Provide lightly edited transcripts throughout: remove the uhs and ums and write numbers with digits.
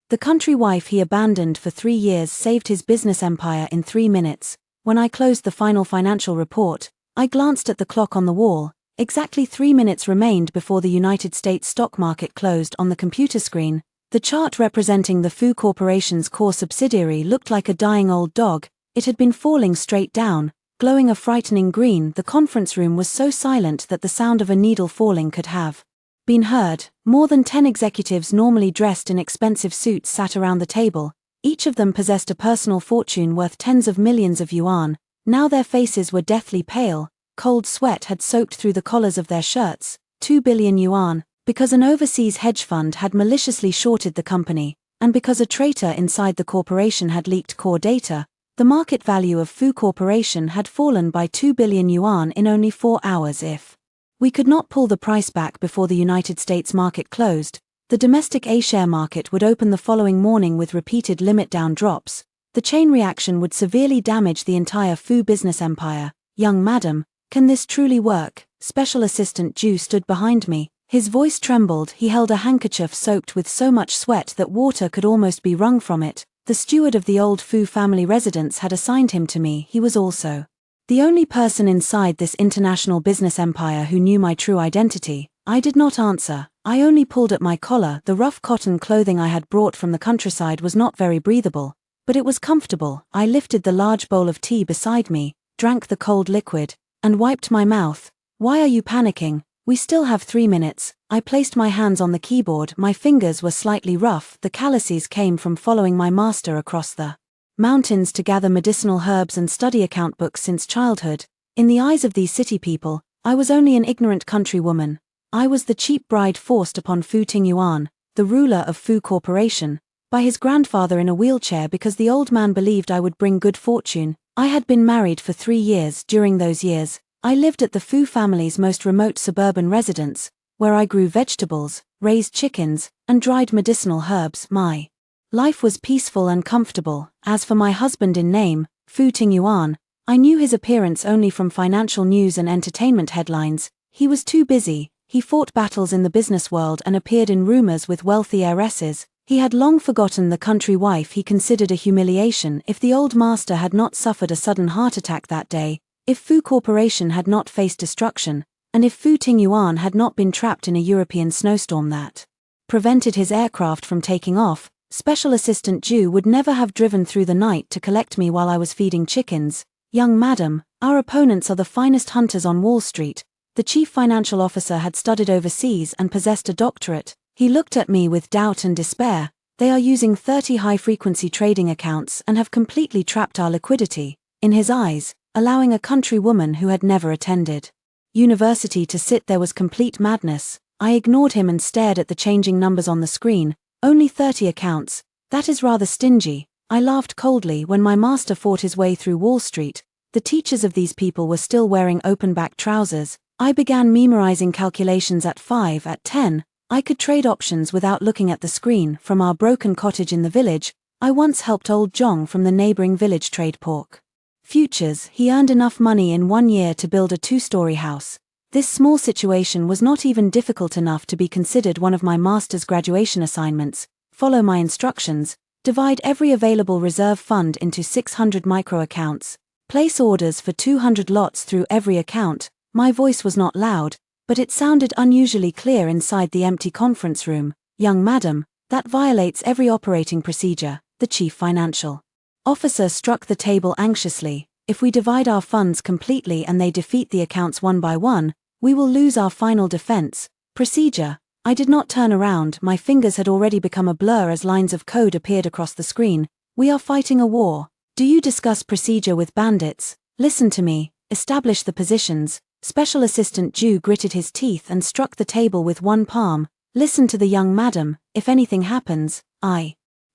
The country wife he abandoned for 3 years saved his business empire in 3 minutes. When I closed the final financial report, I glanced at the clock on the wall. Exactly 3 minutes remained before the United States stock market closed. On the computer screen, the chart representing the Fu Corporation's core subsidiary looked like a dying old dog. It had been falling straight down, glowing a frightening green. The conference room was so silent that the sound of a needle falling could have been heard. More than 10 executives normally dressed in expensive suits sat around the table. Each of them possessed a personal fortune worth tens of millions of yuan. Now their faces were deathly pale. Cold sweat had soaked through the collars of their shirts. 2 billion yuan, because an overseas hedge fund had maliciously shorted the company, and because a traitor inside the corporation had leaked core data, the market value of Fu Corporation had fallen by 2 billion yuan in only 4 hours. If we could not pull the price back before the United States market closed, the domestic A-share market would open the following morning with repeated limit-down drops. The chain reaction would severely damage the entire Fu business empire. Young madam, can this truly work? Special Assistant Ju stood behind me. His voice trembled. He held a handkerchief soaked with so much sweat that water could almost be wrung from it. The steward of the old Fu family residence had assigned him to me. He was also the only person inside this international business empire who knew my true identity. I did not answer. I only pulled at my collar. The rough cotton clothing I had brought from the countryside was not very breathable, but it was comfortable. I lifted the large bowl of tea beside me, drank the cold liquid, and wiped my mouth. Why are you panicking? We still have 3 minutes. I placed my hands on the keyboard. My fingers were slightly rough. The calluses came from following my master across the mountains to gather medicinal herbs and study account books since childhood. In the eyes of these city people, I was only an ignorant country woman. I was the cheap bride forced upon Fu Tingyuan, the ruler of Fu Corporation, by his grandfather in a wheelchair because the old man believed I would bring good fortune. I had been married for 3 years. During those years, I lived at the Fu family's most remote suburban residence, where I grew vegetables, raised chickens, and dried medicinal herbs. My life was peaceful and comfortable. As for my husband in name, Fu Tingyuan, I knew his appearance only from financial news and entertainment headlines. He was too busy. He fought battles in the business world and appeared in rumors with wealthy heiresses. He had long forgotten the country wife he considered a humiliation. If the old master had not suffered a sudden heart attack that day, if Fu Corporation had not faced destruction, and if Fu Tingyuan had not been trapped in a European snowstorm that prevented his aircraft from taking off, Special Assistant Ju would never have driven through the night to collect me while I was feeding chickens. Young madam, our opponents are the finest hunters on Wall Street. The chief financial officer had studied overseas and possessed a doctorate. He looked at me with doubt and despair. They are using 30 high-frequency trading accounts and have completely trapped our liquidity. In his eyes, allowing a country woman who had never attended university to sit there was complete madness. I ignored him and stared at the changing numbers on the screen. Only 30 accounts. That is rather stingy. I laughed coldly. When my master fought his way through Wall Street, the teachers of these people were still wearing open-back trousers. I began memorizing calculations at 5, at 10. I could trade options without looking at the screen. From our broken cottage in the village, I once helped old Zhong from the neighboring village trade pork futures. He earned enough money in 1 year to build a 2-story house. This small situation was not even difficult enough to be considered one of my master's graduation assignments. Follow my instructions. Divide every available reserve fund into 600 micro accounts. Place orders for 200 lots through every account. My voice was not loud, but it sounded unusually clear inside the empty conference room. Young madam, that violates every operating procedure. The chief financial officer struck the table anxiously. If we divide our funds completely and they defeat the accounts one by one, we will lose our final defense. Procedure. I did not turn around. My fingers had already become a blur as lines of code appeared across the screen. We are fighting a war. Do you discuss procedure with bandits? Listen to me. Establish the positions. Special Assistant Ju gritted his teeth and struck the table with one palm. Listen to the young madam. If anything happens,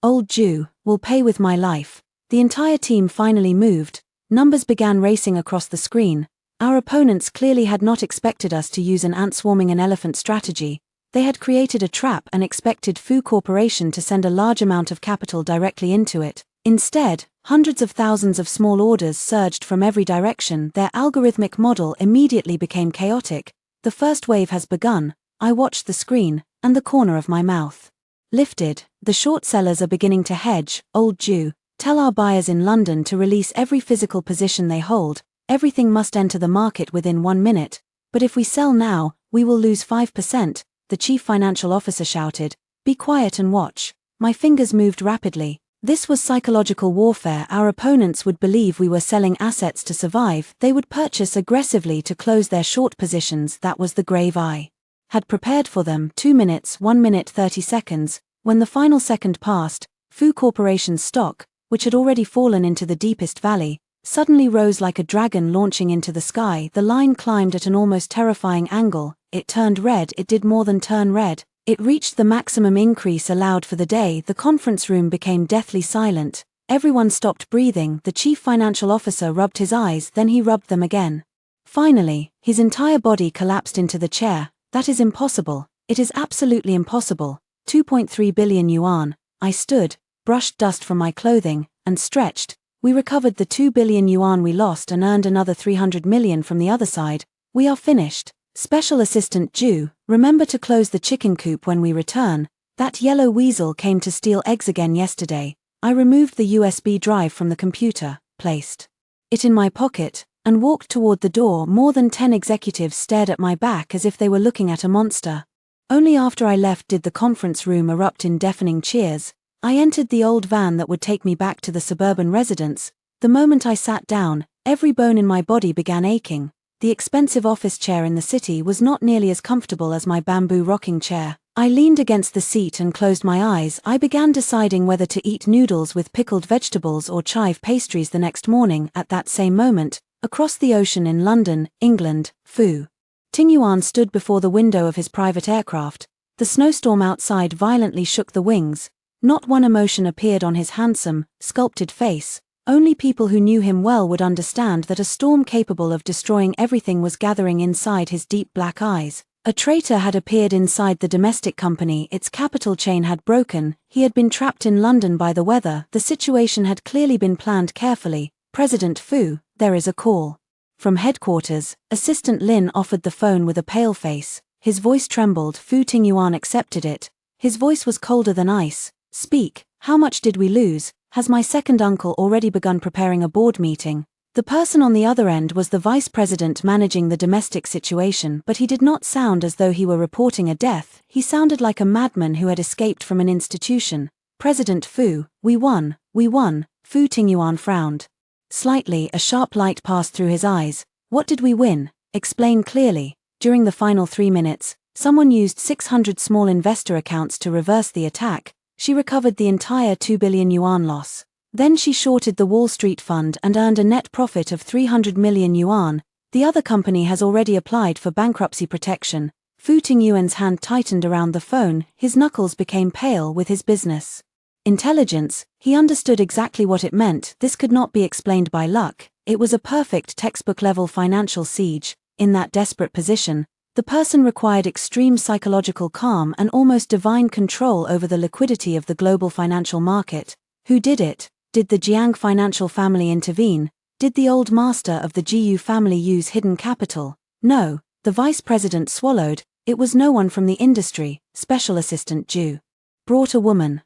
old Ju, will pay with my life. The entire team finally moved. Numbers began racing across the screen. Our opponents clearly had not expected us to use an ant-swarming an elephant strategy. They had created a trap and expected Fu Corporation to send a large amount of capital directly into it. Instead, hundreds of thousands of small orders surged from every direction. Their algorithmic model immediately became chaotic. The first wave has begun. I watched the screen, and the corner of my mouth lifted. The short sellers are beginning to hedge, old Jew. Tell our buyers in London to release every physical position they hold. Everything must enter the market within 1 minute. But if we sell now, we will lose 5%, the chief financial officer shouted. Be quiet and watch. My fingers moved rapidly. This was psychological warfare. Our opponents would believe we were selling assets to survive. They would purchase aggressively to close their short positions. That was the grave I had prepared for them. 2 minutes, 1 minute 30 seconds. When the final second passed, Fu Corporation's stock, which had already fallen into the deepest valley, suddenly rose like a dragon launching into the sky. The line climbed at an almost terrifying angle. It turned red. It did more than turn red. It reached the maximum increase allowed for the day. The conference room became deathly silent. Everyone stopped breathing. The chief financial officer rubbed his eyes, then he rubbed them again. Finally, his entire body collapsed into the chair. That is impossible. It is absolutely impossible. 2.3 billion yuan. I stood, brushed dust from my clothing, and stretched. We recovered the 2 billion yuan we lost and earned another 300 million from the other side. We are finished. Special Assistant Jew, remember to close the chicken coop when we return. That yellow weasel came to steal eggs again yesterday. I removed the USB drive from the computer, placed it in my pocket, and walked toward the door. More than 10 executives stared at my back as if they were looking at a monster. Only after I left did the conference room erupt in deafening cheers. I entered the old van that would take me back to the suburban residence. The moment I sat down, every bone in my body began aching. The expensive office chair in the city was not nearly as comfortable as my bamboo rocking chair. I leaned against the seat and closed my eyes. I began deciding whether to eat noodles with pickled vegetables or chive pastries the next morning. At that same moment, across the ocean in London, England, Fu Tingyuan stood before the window of his private aircraft. The snowstorm outside violently shook the wings. Not one emotion appeared on his handsome, sculpted face. Only people who knew him well would understand that a storm capable of destroying everything was gathering inside his deep black eyes. A traitor had appeared inside the domestic company. Its capital chain had broken. He had been trapped in London by the weather. The situation had clearly been planned carefully. President Fu, there is a call. From headquarters, Assistant Lin offered the phone with a pale face. His voice trembled. Fu Tingyuan accepted it. His voice was colder than ice. Speak, how much did we lose? Has my second uncle already begun preparing a board meeting? The person on the other end was the vice president managing the domestic situation, but he did not sound as though he were reporting a death. He sounded like a madman who had escaped from an institution. President Fu, we won. Fu Tingyuan frowned slightly. A sharp light passed through his eyes. What did we win? Explain clearly. During the final 3 minutes, someone used 600 small investor accounts to reverse the attack. She recovered the entire 2 billion yuan loss. Then she shorted the Wall Street fund and earned a net profit of 300 million yuan. The other company has already applied for bankruptcy protection. Fu Tingyuan's hand tightened around the phone. His knuckles became pale. With his business intelligence, he understood exactly what it meant. This could not be explained by luck. It was a perfect textbook-level financial siege. In that desperate position, the person required extreme psychological calm and almost divine control over the liquidity of the global financial market. Who did it? Did the Jiang financial family intervene? Did the old master of the GU family use hidden capital? No, the vice president swallowed. It was no one from the industry. Special Assistant Ju brought a woman.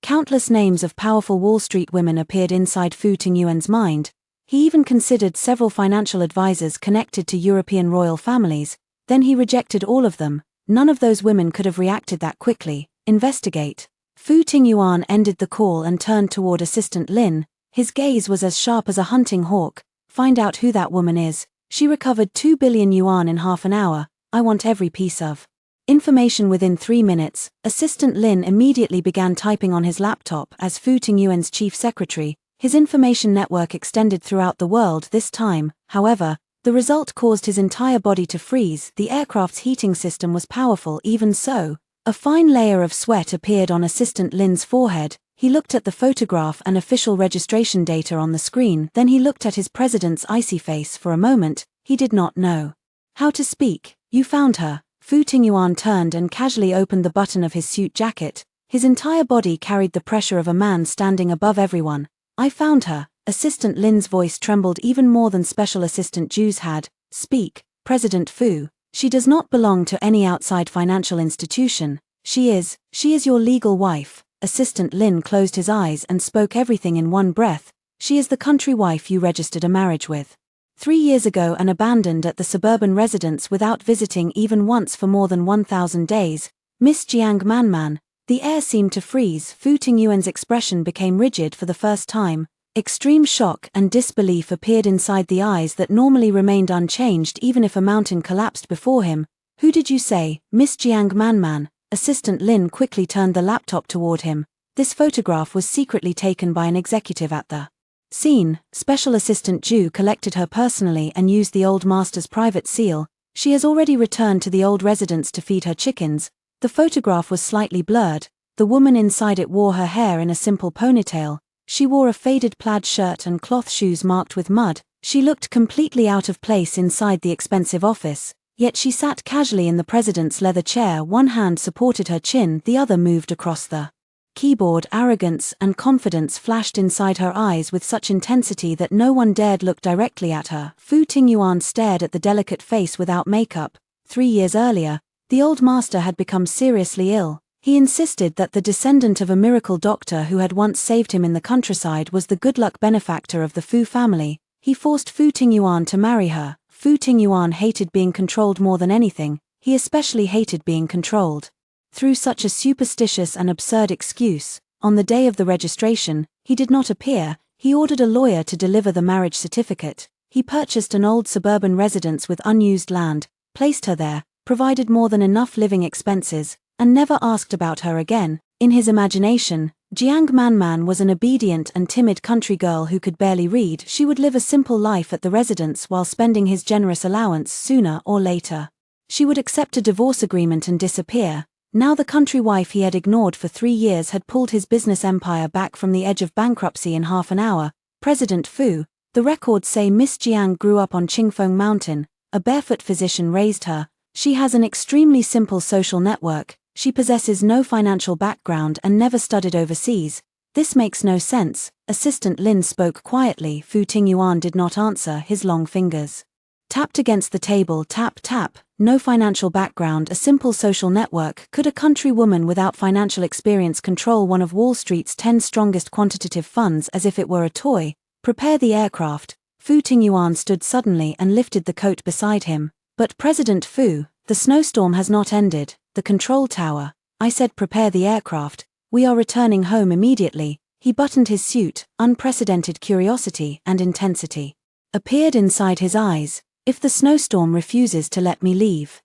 Countless names of powerful Wall Street women appeared inside Fu Tingyuan's mind. He even considered several financial advisors connected to European royal families. Then he rejected all of them. None of those women could have reacted that quickly. Investigate. Fu Tingyuan ended the call and turned toward Assistant Lin. His gaze was as sharp as a hunting hawk. Find out who that woman is. She recovered 2 billion yuan in half an hour. I want every piece of information within 3 minutes. Assistant Lin immediately began typing on his laptop. As Fu Tingyuan's chief secretary, his information network extended throughout the world. This time, however, the result caused his entire body to freeze. The aircraft's heating system was powerful. Even so, a fine layer of sweat appeared on Assistant Lin's forehead. He looked at the photograph and official registration data on the screen. Then he looked at his president's icy face. For a moment, he did not know how to speak. You found her. Fu Tingyuan turned and casually opened the button of his suit jacket. His entire body carried the pressure of a man standing above everyone. I found her. Assistant Lin's voice trembled even more than Special Assistant Ju's had. Speak, President Fu. She does not belong to any outside financial institution. She is your legal wife." Assistant Lin closed his eyes and spoke everything in one breath. "She is the country wife you registered a marriage with. 3 years ago and abandoned at the suburban residence without visiting even once for more than 1,000 days. Miss Jiang Manman." The air seemed to freeze. Fu Tingyuan's expression became rigid for the first time. Extreme shock and disbelief appeared inside the eyes that normally remained unchanged even if a mountain collapsed before him. "Who did you say, Miss Jiang Manman?" Assistant Lin quickly turned the laptop toward him. This photograph was secretly taken by an executive at the scene. Special Assistant Ju collected her personally and used the old master's private seal. She has already returned to the old residence to feed her chickens. The photograph was slightly blurred. The woman inside it wore her hair in a simple ponytail. She wore a faded plaid shirt and cloth shoes marked with mud. She looked completely out of place inside the expensive office. Yet she sat casually in the president's leather chair. One hand supported her chin, the other moved across the keyboard. Arrogance and confidence flashed inside her eyes with such intensity that no one dared look directly at her. Fu Tingyuan stared at the delicate face without makeup. 3 years earlier, the old master had become seriously ill. He insisted that the descendant of a miracle doctor who had once saved him in the countryside was the good luck benefactor of the Fu family. He forced Fu Tingyuan to marry her. Fu Tingyuan hated being controlled more than anything. He especially hated being controlled. Through such a superstitious and absurd excuse, on the day of the registration, he did not appear. He ordered a lawyer to deliver the marriage certificate. He purchased an old suburban residence with unused land, placed her there, provided more than enough living expenses, and never asked about her again. In his imagination, Jiang Manman was an obedient and timid country girl who could barely read. She would live a simple life at the residence while spending his generous allowance. Sooner or later, she would accept a divorce agreement and disappear. Now the country wife he had ignored for 3 years had pulled his business empire back from the edge of bankruptcy in half an hour. President Fu, the records say Miss Jiang grew up on Qingfeng Mountain. A barefoot physician raised her. She has an extremely simple social network. She possesses no financial background and never studied overseas. This makes no sense. Assistant Lin spoke quietly. Fu Tingyuan did not answer. His long fingers tapped against the table. Tap, tap. No financial background, a simple social network. Could a country woman without financial experience control one of Wall Street's 10 strongest quantitative funds as if it were a toy? Prepare the aircraft. Fu Tingyuan stood suddenly and lifted the coat beside him. But President Fu, the snowstorm has not ended. The control tower. I said prepare the aircraft. We are returning home immediately. He buttoned his suit. Unprecedented curiosity and intensity appeared inside his eyes. If the snowstorm refuses to let me leave,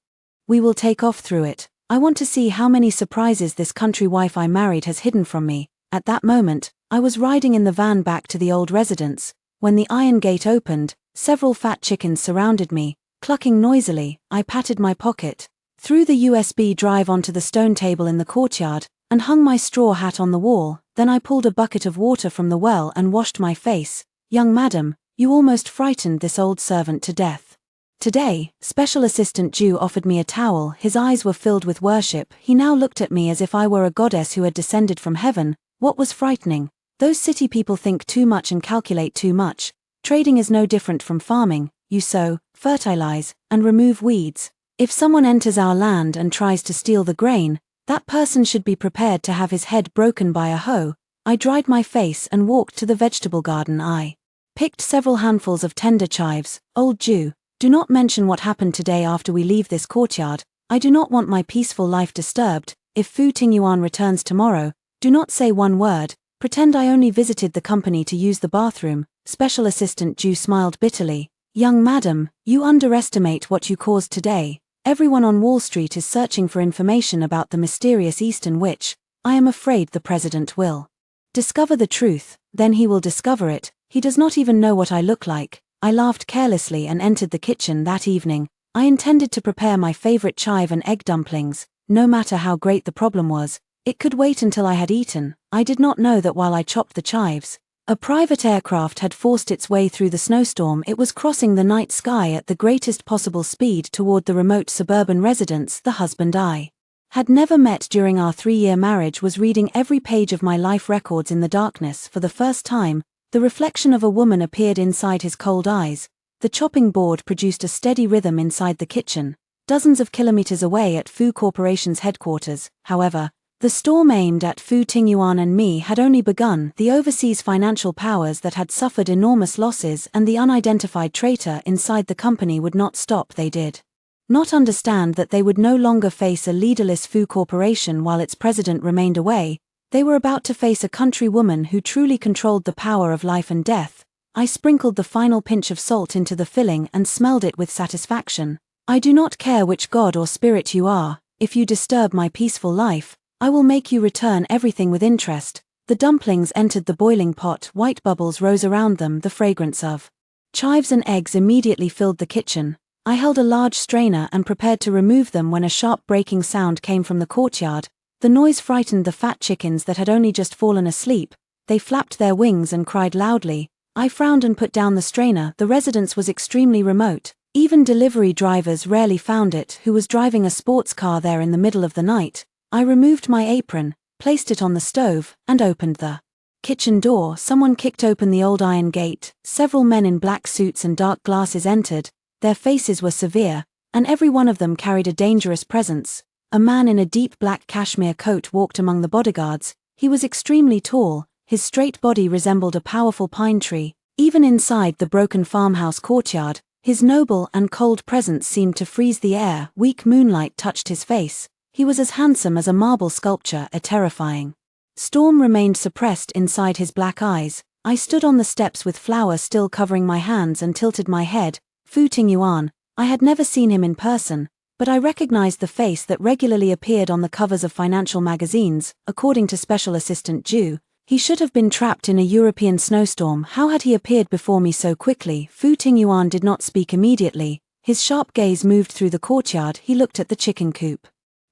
we will take off through it. I want to see how many surprises this country wife I married has hidden from me. At that moment, I was riding in the van back to the old residence. When the iron gate opened, several fat chickens surrounded me, clucking noisily. I patted my pocket, threw the USB drive onto the stone table in the courtyard, and hung my straw hat on the wall. Then I pulled a bucket of water from the well and washed my face. Young madam, you almost frightened this old servant to death. Today, Special Assistant Ju offered me a towel. His eyes were filled with worship. He now looked at me as if I were a goddess who had descended from heaven. What was frightening? Those city people think too much and calculate too much. Trading is no different from farming. You sow, fertilize, and remove weeds. If someone enters our land and tries to steal the grain, that person should be prepared to have his head broken by a hoe. I dried my face and walked to the vegetable garden. I picked several handfuls of tender chives. Old Jew, do not mention what happened today after we leave this courtyard. I do not want my peaceful life disturbed. If Fu Tingyuan returns tomorrow, do not say one word. Pretend I only visited the company to use the bathroom. Special Assistant Ju smiled bitterly. Young madam, you underestimate what you caused today. Everyone on Wall Street is searching for information about the mysterious Eastern witch. I am afraid the president will discover the truth, then he will discover it. He does not even know what I look like. I laughed carelessly and entered the kitchen that evening. I intended to prepare my favorite chive and egg dumplings. No matter how great the problem was, it could wait until I had eaten. I did not know that while I chopped the chives, a private aircraft had forced its way through the snowstorm. It was crossing the night sky at the greatest possible speed toward the remote suburban residence the husband I had never met during our 3-year marriage was reading every page of my life records in the darkness. For the first time, the reflection of a woman appeared inside his cold eyes. The chopping board produced a steady rhythm inside the kitchen. dozens of kilometers away at Fu Corporation's headquarters. However, the storm aimed at Fu Tingyuan and me had only begun. The overseas financial powers that had suffered enormous losses and the unidentified traitor inside the company would not stop. They did not understand that they would no longer face a leaderless Fu Corporation while its president remained away. They were about to face a countrywoman who truly controlled the power of life and death. I sprinkled the final pinch of salt into the filling and smelled it with satisfaction. I do not care which god or spirit you are, if you disturb my peaceful life, I will make you return everything with interest. The dumplings entered the boiling pot, white bubbles rose around them, the fragrance of chives and eggs immediately filled the kitchen. I held a large strainer and prepared to remove them when a sharp breaking sound came from the courtyard. The noise frightened the fat chickens that had only just fallen asleep. They flapped their wings and cried loudly. I frowned and put down the strainer. The residence was extremely remote. Even delivery drivers rarely found it. Who was driving a sports car there in the middle of the night? I removed my apron, placed it on the stove, and opened the kitchen door. Someone kicked open the old iron gate. Several men in black suits and dark glasses entered. Their faces were severe, and every one of them carried a dangerous presence. A man in a deep black cashmere coat walked among the bodyguards. He was extremely tall. His straight body resembled a powerful pine tree. Even inside the broken farmhouse courtyard, his noble and cold presence seemed to freeze the air. Weak moonlight touched his face. He was as handsome as a marble sculpture, a terrifying storm remained suppressed inside his black eyes. I stood on the steps with flour still covering my hands and tilted my head. Fu Tingyuan. I had never seen him in person, but I recognized the face that regularly appeared on the covers of financial magazines. According to Special Assistant Ju, he should have been trapped in a European snowstorm. How had he appeared before me so quickly? Fu Tingyuan did not speak immediately. His sharp gaze moved through the courtyard. He looked at the chicken coop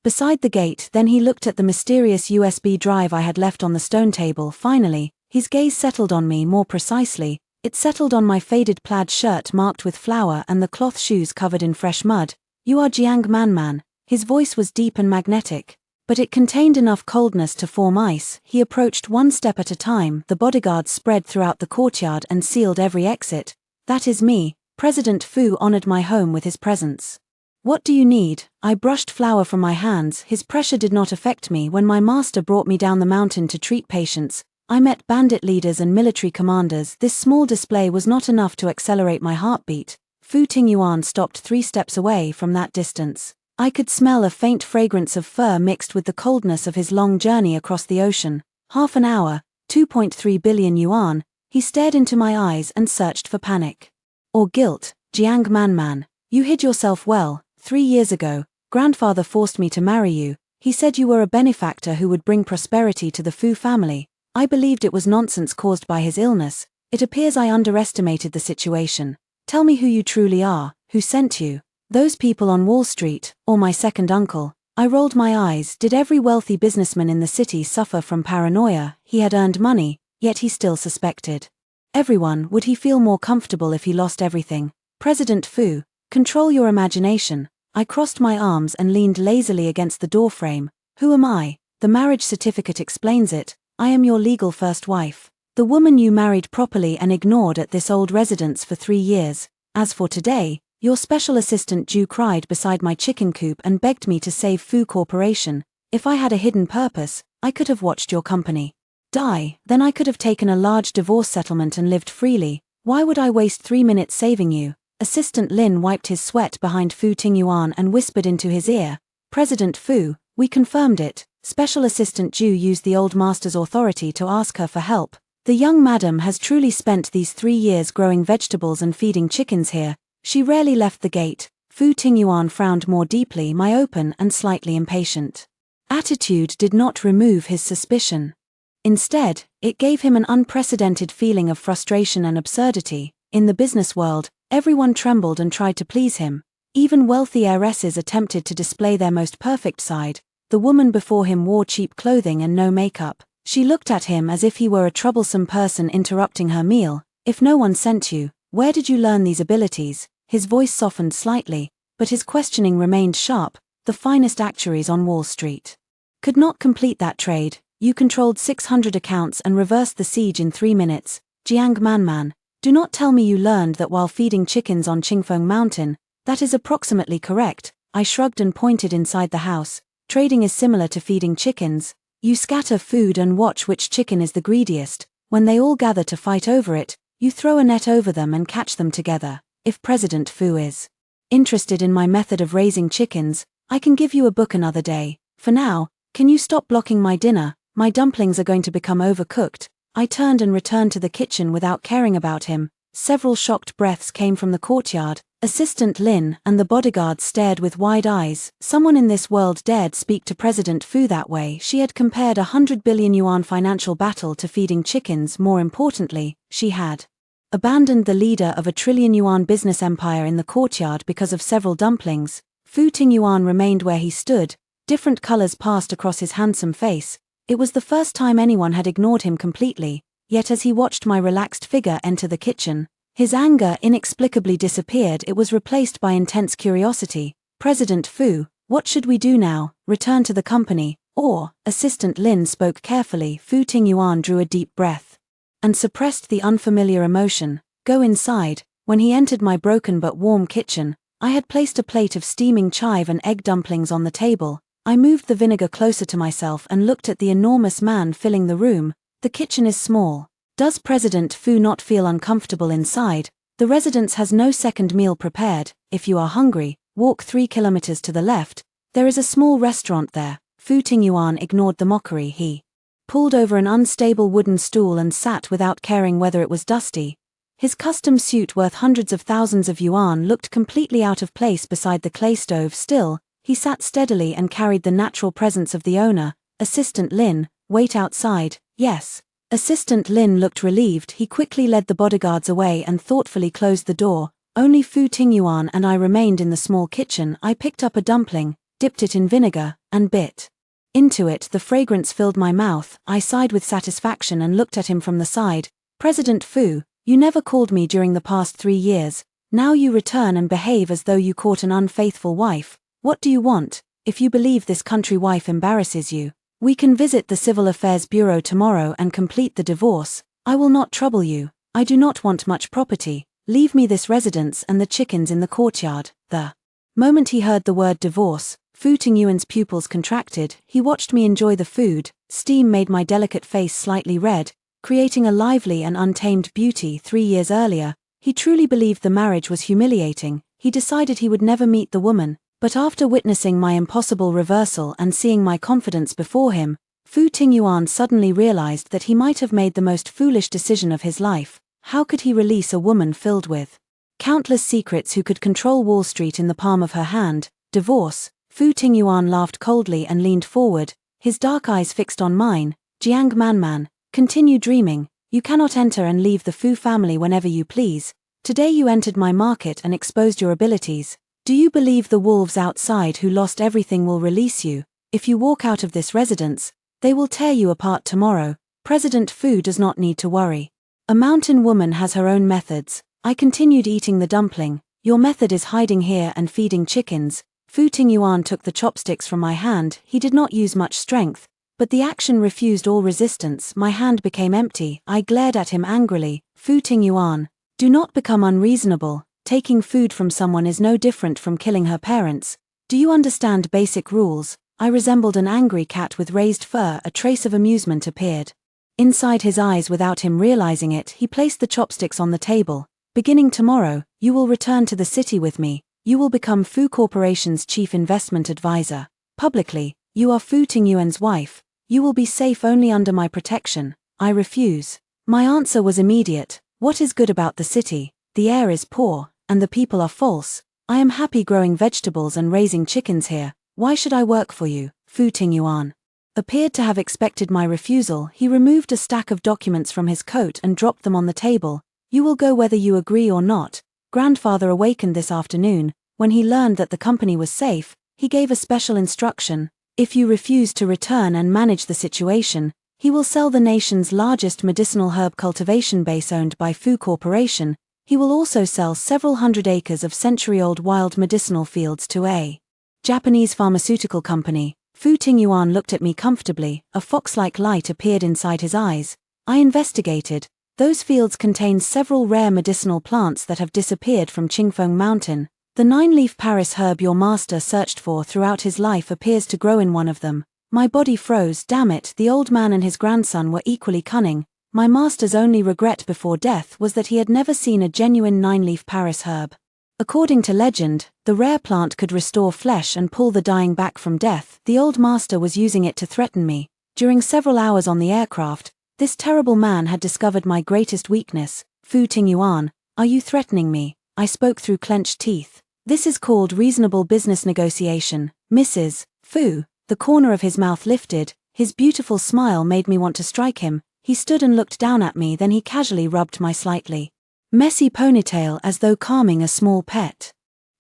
beside the gate, then he looked at the mysterious USB drive I had left on the stone table. Finally, his gaze settled on me more precisely. It settled on my faded plaid shirt marked with flour and the cloth shoes covered in fresh mud. You are Jiang Manman. His voice was deep and magnetic, but it contained enough coldness to form ice. He approached one step at a time. The bodyguards spread throughout the courtyard and sealed every exit. That is me. President Fu honored my home with his presence. What do you need? I brushed flour from my hands. His pressure did not affect me. When my master brought me down the mountain to treat patients, I met bandit leaders and military commanders. This small display was not enough to accelerate my heartbeat. Fu Tingyuan stopped 3 steps away. From that distance, I could smell a faint fragrance of fur mixed with the coldness of his long journey across the ocean. Half an hour, 2.3 billion yuan. He stared into my eyes and searched for panic or guilt. Jiang Manman, you hid yourself well. 3 years ago, grandfather forced me to marry you. He said you were a benefactor who would bring prosperity to the Fu family. I believed it was nonsense caused by his illness. It appears I underestimated the situation. Tell me who you truly are, who sent you. Those people on Wall Street, or my second uncle. I rolled my eyes. Did every wealthy businessman in the city suffer from paranoia? He had earned money, yet he still suspected everyone. Would he feel more comfortable if he lost everything? President Fu, control your imagination. I crossed my arms and leaned lazily against the doorframe. Who am I? The marriage certificate explains it. I am your legal first wife. The woman you married properly and ignored at this old residence for 3 years. As for today, your special assistant Ju cried beside my chicken coop and begged me to save Fu Corporation. If I had a hidden purpose, I could have watched your company die. Then I could have taken a large divorce settlement and lived freely. Why would I waste 3 minutes saving you? Assistant Lin wiped his sweat behind Fu Tingyuan and whispered into his ear. President Fu, we confirmed it. Special Assistant Ju used the old master's authority to ask her for help. The young madam has truly spent these 3 years growing vegetables and feeding chickens here. She rarely left the gate. Fu Tingyuan frowned more deeply. My open and slightly impatient attitude did not remove his suspicion. Instead, it gave him an unprecedented feeling of frustration and absurdity. In the business world, everyone trembled and tried to please him. Even wealthy heiresses attempted to display their most perfect side. The woman before him wore cheap clothing and no makeup. She looked at him as if he were a troublesome person interrupting her meal. If no one sent you, where did you learn these abilities? His voice softened slightly, but his questioning remained sharp. The finest actuaries on Wall Street could not complete that trade. You controlled 600 accounts and reversed the siege in 3 minutes. Jiang Manman, do not tell me you learned that while feeding chickens on Qingfeng Mountain. That is approximately correct. I shrugged and pointed inside the house. Trading is similar to feeding chickens. You scatter food and watch which chicken is the greediest. When they all gather to fight over it, you throw a net over them and catch them together. If President Fu is interested in my method of raising chickens, I can give you a book another day. For now, can you stop blocking my dinner? My dumplings are going to become overcooked. I turned and returned to the kitchen without caring about him. Several shocked breaths came from the courtyard. Assistant Lin and the bodyguards stared with wide eyes. Someone in this world dared speak to President Fu that way. She had compared 100 billion yuan financial battle to feeding chickens. More importantly, she had abandoned the leader of a trillion yuan business empire in the courtyard because of several dumplings. Fu Tingyuan remained where he stood. Different colors passed across his handsome face. It was the first time anyone had ignored him completely, yet as he watched my relaxed figure enter the kitchen, his anger inexplicably disappeared. It was replaced by intense curiosity. President Fu, what should we do now? Return to the company, or? Assistant Lin spoke carefully. Fu Tingyuan drew a deep breath and suppressed the unfamiliar emotion. Go inside. When he entered my broken but warm kitchen, I had placed a plate of steaming chive and egg dumplings on the table. I moved the vinegar closer to myself and looked at the enormous man filling the room. The kitchen is small. Does President Fu not feel uncomfortable inside? The residence has no second meal prepared. If you are hungry, walk 3 kilometers to the left. There is a small restaurant there. Fu Tingyuan ignored the mockery. He pulled over an unstable wooden stool and sat without caring whether it was dusty. His custom suit worth hundreds of thousands of yuan looked completely out of place beside the clay stove. Still, he sat steadily and carried the natural presence of the owner. Assistant Lin, wait outside. Yes. Assistant Lin looked relieved. He quickly led the bodyguards away and thoughtfully closed the door. Only Fu Tingyuan and I remained in the small kitchen. I picked up a dumpling, dipped it in vinegar, and bit into it. The fragrance filled my mouth. I sighed with satisfaction and looked at him from the side. President Fu, you never called me during the past 3 years. Now you return and behave as though you caught an unfaithful wife. What do you want? If you believe this country wife embarrasses you, we can visit the Civil Affairs Bureau tomorrow and complete the divorce. I will not trouble you. I do not want much property. Leave me this residence and the chickens in the courtyard. The moment he heard the word divorce, Fu Tingyuan's pupils contracted. He watched me enjoy the food. Steam made my delicate face slightly red, creating a lively and untamed beauty. 3 years earlier, he truly believed the marriage was humiliating. He decided he would never meet the woman. But after witnessing my impossible reversal and seeing my confidence before him, Fu Tingyuan suddenly realized that he might have made the most foolish decision of his life. How could he release a woman filled with countless secrets who could control Wall Street in the palm of her hand? Divorce. Fu Tingyuan laughed coldly and leaned forward, his dark eyes fixed on mine. Jiang Manman, continue dreaming. You cannot enter and leave the Fu family whenever you please. Today you entered my market and exposed your abilities. Do you believe the wolves outside who lost everything will release you? If you walk out of this residence, they will tear you apart tomorrow. President Fu does not need to worry. A mountain woman has her own methods. I continued eating the dumpling. Your method is hiding here and feeding chickens. Fu Tingyuan took the chopsticks from my hand. He did not use much strength, but the action refused all resistance. My hand became empty. I glared at him angrily. Fu Tingyuan, do not become unreasonable. Taking food from someone is no different from killing her parents. Do you understand basic rules? I resembled an angry cat with raised fur. A trace of amusement appeared inside his eyes. Without him realizing it, he placed the chopsticks on the table. Beginning tomorrow, you will return to the city with me. You will become Fu Corporation's chief investment advisor. Publicly, you are Fu Tingyuan's wife. You will be safe only under my protection. I refuse. My answer was immediate. What is good about the city? The air is poor, and the people are false. I am happy growing vegetables and raising chickens here. Why should I work for you? Fu Tingyuan appeared to have expected my refusal. He removed a stack of documents from his coat and dropped them on the table. You will go whether you agree or not. Grandfather awakened this afternoon. When he learned that the company was safe, he gave a special instruction. If you refuse to return and manage the situation, he will sell the nation's largest medicinal herb cultivation base owned by Fu Corporation. He will also sell several hundred acres of century-old wild medicinal fields to a Japanese pharmaceutical company. Fu Tingyuan looked at me comfortably. A fox-like light appeared inside his eyes. I investigated. Those fields contain several rare medicinal plants that have disappeared from Qingfeng Mountain. The 9-leaf Paris herb your master searched for throughout his life appears to grow in one of them. My body froze. Damn it, the old man and his grandson were equally cunning. My master's only regret before death was that he had never seen a genuine 9-leaf Paris herb. According to legend, the rare plant could restore flesh and pull the dying back from death. The old master was using it to threaten me. During several hours on the aircraft, this terrible man had discovered my greatest weakness. Fu Tingyuan, are you threatening me? I spoke through clenched teeth. This is called reasonable business negotiation, Mrs. Fu. The corner of his mouth lifted, his beautiful smile made me want to strike him. He stood and looked down at me, then he casually rubbed my slightly messy ponytail as though calming a small pet.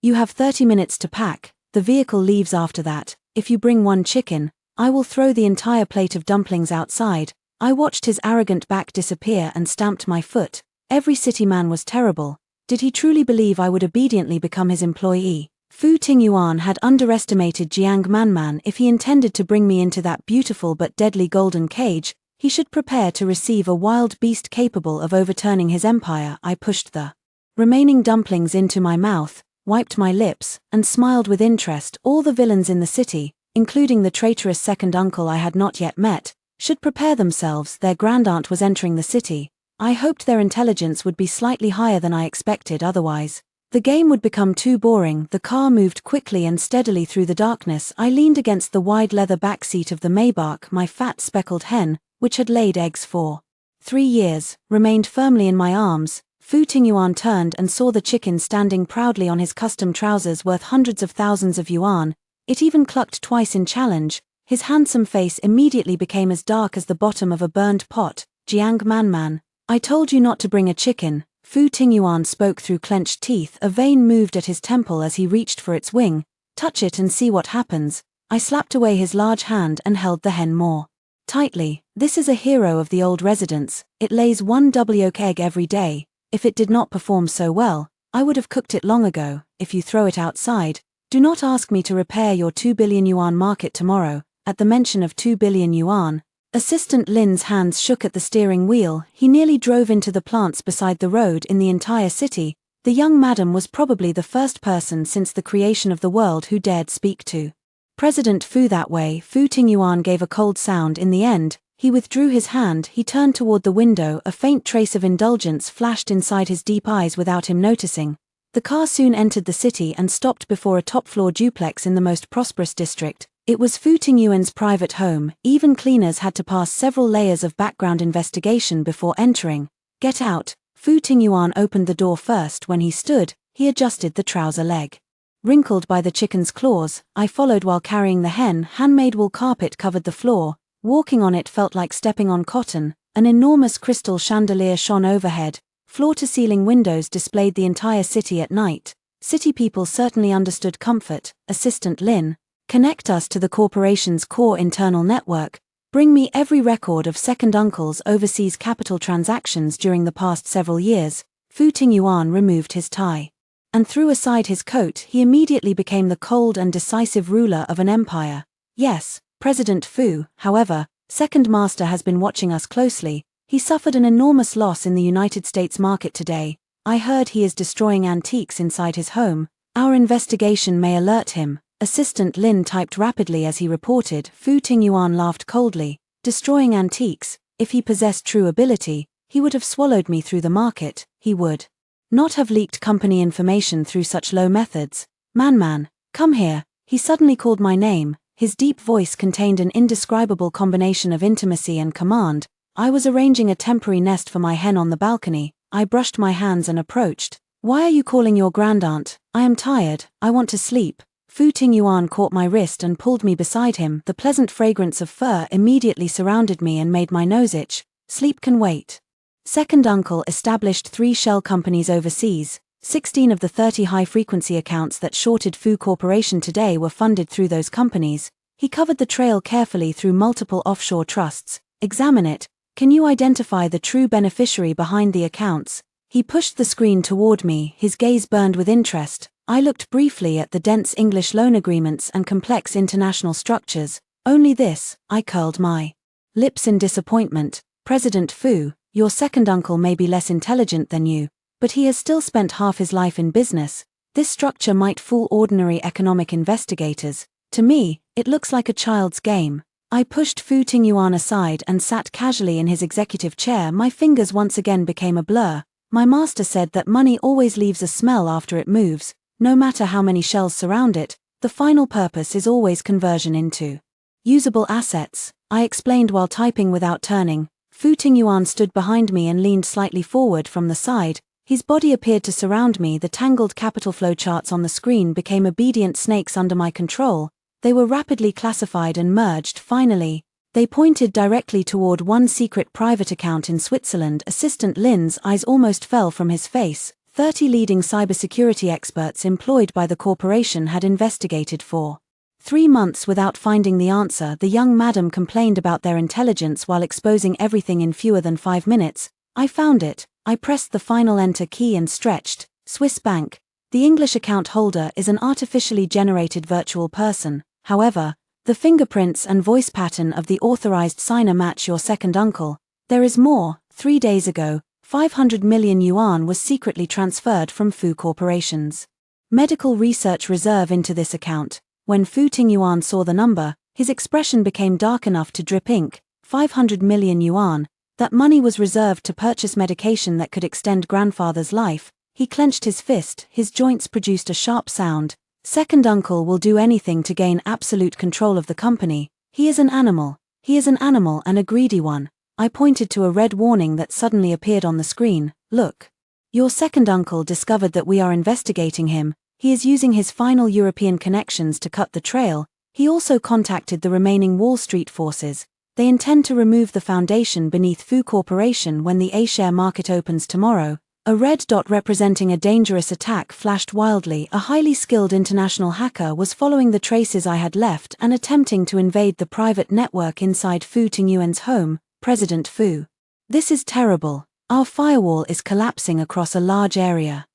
You have 30 minutes to pack, the vehicle leaves after that. If you bring one chicken, I will throw the entire plate of dumplings outside. I watched his arrogant back disappear and stamped my foot. Every city man was terrible. Did he truly believe I would obediently become his employee? Fu Tingyuan had underestimated Jiang Manman. If he intended to bring me into that beautiful but deadly golden cage, he should prepare to receive a wild beast capable of overturning his empire. I pushed the remaining dumplings into my mouth, wiped my lips, and smiled with interest. All the villains in the city, including the traitorous second uncle I had not yet met, should prepare themselves. Their grandaunt was entering the city. I hoped their intelligence would be slightly higher than I expected, otherwise the game would become too boring. The car moved quickly and steadily through the darkness. I leaned against the wide leather back seat of the Maybach. My fat speckled hen, which had laid eggs for 3 years, remained firmly in my arms. Fu Tingyuan turned and saw the chicken standing proudly on his custom trousers worth hundreds of thousands of yuan. It even clucked twice in challenge. His handsome face immediately became as dark as the bottom of a burned pot. Jiang Manman, I told you not to bring a chicken. Fu Tingyuan spoke through clenched teeth. A vein moved at his temple as he reached for its wing. Touch it and see what happens. I slapped away his large hand and held the hen more tightly. This is a hero of the old residence. It lays 1 yolk egg every day. If it did not perform so well, I would have cooked it long ago. If you throw it outside, do not ask me to repair your 2 billion yuan market tomorrow. At the mention of 2 billion yuan, Assistant Lin's hands shook at the steering wheel. He nearly drove into the plants beside the road. In the entire city, the young madam was probably the first person since the creation of the world who dared speak to President Fu that way. Fu Tingyuan gave a cold sound. In the end, he withdrew his hand. He turned toward the window. A faint trace of indulgence flashed inside his deep eyes without him noticing. The car soon entered the city and stopped before a top-floor duplex in the most prosperous district. It was Fu Tingyuan's private home. Even cleaners had to pass several layers of background investigation before entering. Get out. Fu Tingyuan opened the door first. When he stood, he adjusted the trouser leg. Wrinkled by the chicken's claws, I followed while carrying the hen. Handmade wool carpet covered the floor. Walking on it felt like stepping on cotton. An enormous crystal chandelier shone overhead. Floor-to-ceiling windows displayed the entire city at night. City people certainly understood comfort. Assistant Lin, connect us to the corporation's core internal network. Bring me every record of second uncle's overseas capital transactions during the past several years. Fu Tingyuan removed his tie and threw aside his coat. He immediately became the cold and decisive ruler of an empire. Yes, President Fu, however, Second Master has been watching us closely. He suffered an enormous loss in the United States market today. I heard he is destroying antiques inside his home. Our investigation may alert him. Assistant Lin typed rapidly as he reported. Fu Tingyuan laughed coldly. Destroying antiques? If he possessed true ability, he would have swallowed me through the market. He would not have leaked company information through such low methods. Man, come here. He suddenly called my name. His deep voice contained an indescribable combination of intimacy and command. I was arranging a temporary nest for my hen on the balcony. I brushed my hands and approached. Why are you calling your grandaunt? I am tired. I want to sleep. Fu Tingyuan caught my wrist and pulled me beside him. The pleasant fragrance of fur immediately surrounded me and made my nose itch. Sleep can wait. Second uncle established 3 shell companies overseas. 16 of the 30 high-frequency accounts that shorted Fu Corporation today were funded through those companies. He covered the trail carefully through multiple offshore trusts. Examine it. Can you identify the true beneficiary behind the accounts? He pushed the screen toward me. His gaze burned with interest. I looked briefly at the dense English loan agreements and complex international structures. Only this. I curled my lips in disappointment. President Fu, your second uncle may be less intelligent than you, but he has still spent half his life in business. This structure might fool ordinary economic investigators. To me, it looks like a child's game. I pushed Fu Tingyuan aside and sat casually in his executive chair. My fingers once again became a blur. My master said that money always leaves a smell after it moves. No matter how many shells surround it, the final purpose is always conversion into usable assets, I explained while typing without turning. Fu Tingyuan stood behind me and leaned slightly forward from the side. His body appeared to surround me. The tangled capital flow charts on the screen became obedient snakes under my control. They were rapidly classified and merged. Finally, they pointed directly toward one secret private account in Switzerland. Assistant Lin's eyes almost fell from his face. 30 leading cybersecurity experts employed by the corporation had investigated for 3 months without finding the answer. The young madam complained about their intelligence while exposing everything in fewer than 5 minutes. I found it. I pressed the final enter key and stretched. Swiss Bank. The English account holder is an artificially generated virtual person. However, the fingerprints and voice pattern of the authorized signer match your second uncle. There is more. 3 days ago, 500 million yuan was secretly transferred from Fu Corporation's medical research reserve into this account. When Fu Tingyuan saw the number, his expression became dark enough to drip ink. 500 million yuan. That money was reserved to purchase medication that could extend grandfather's life. He clenched his fist. His joints produced a sharp sound. Second uncle will do anything to gain absolute control of the company. He is an animal. He is an animal and a greedy one. I pointed to a red warning that suddenly appeared on the screen. Look. Your second uncle discovered that we are investigating him. He is using his final European connections to cut the trail. He also contacted the remaining Wall Street forces. They intend to remove the foundation beneath Fu Corporation when the A-share market opens tomorrow. A red dot representing a dangerous attack flashed wildly. A highly skilled international hacker was following the traces I had left and attempting to invade the private network inside Fu Tingyuan's home, President Fu. This is terrible. Our firewall is collapsing across a large area.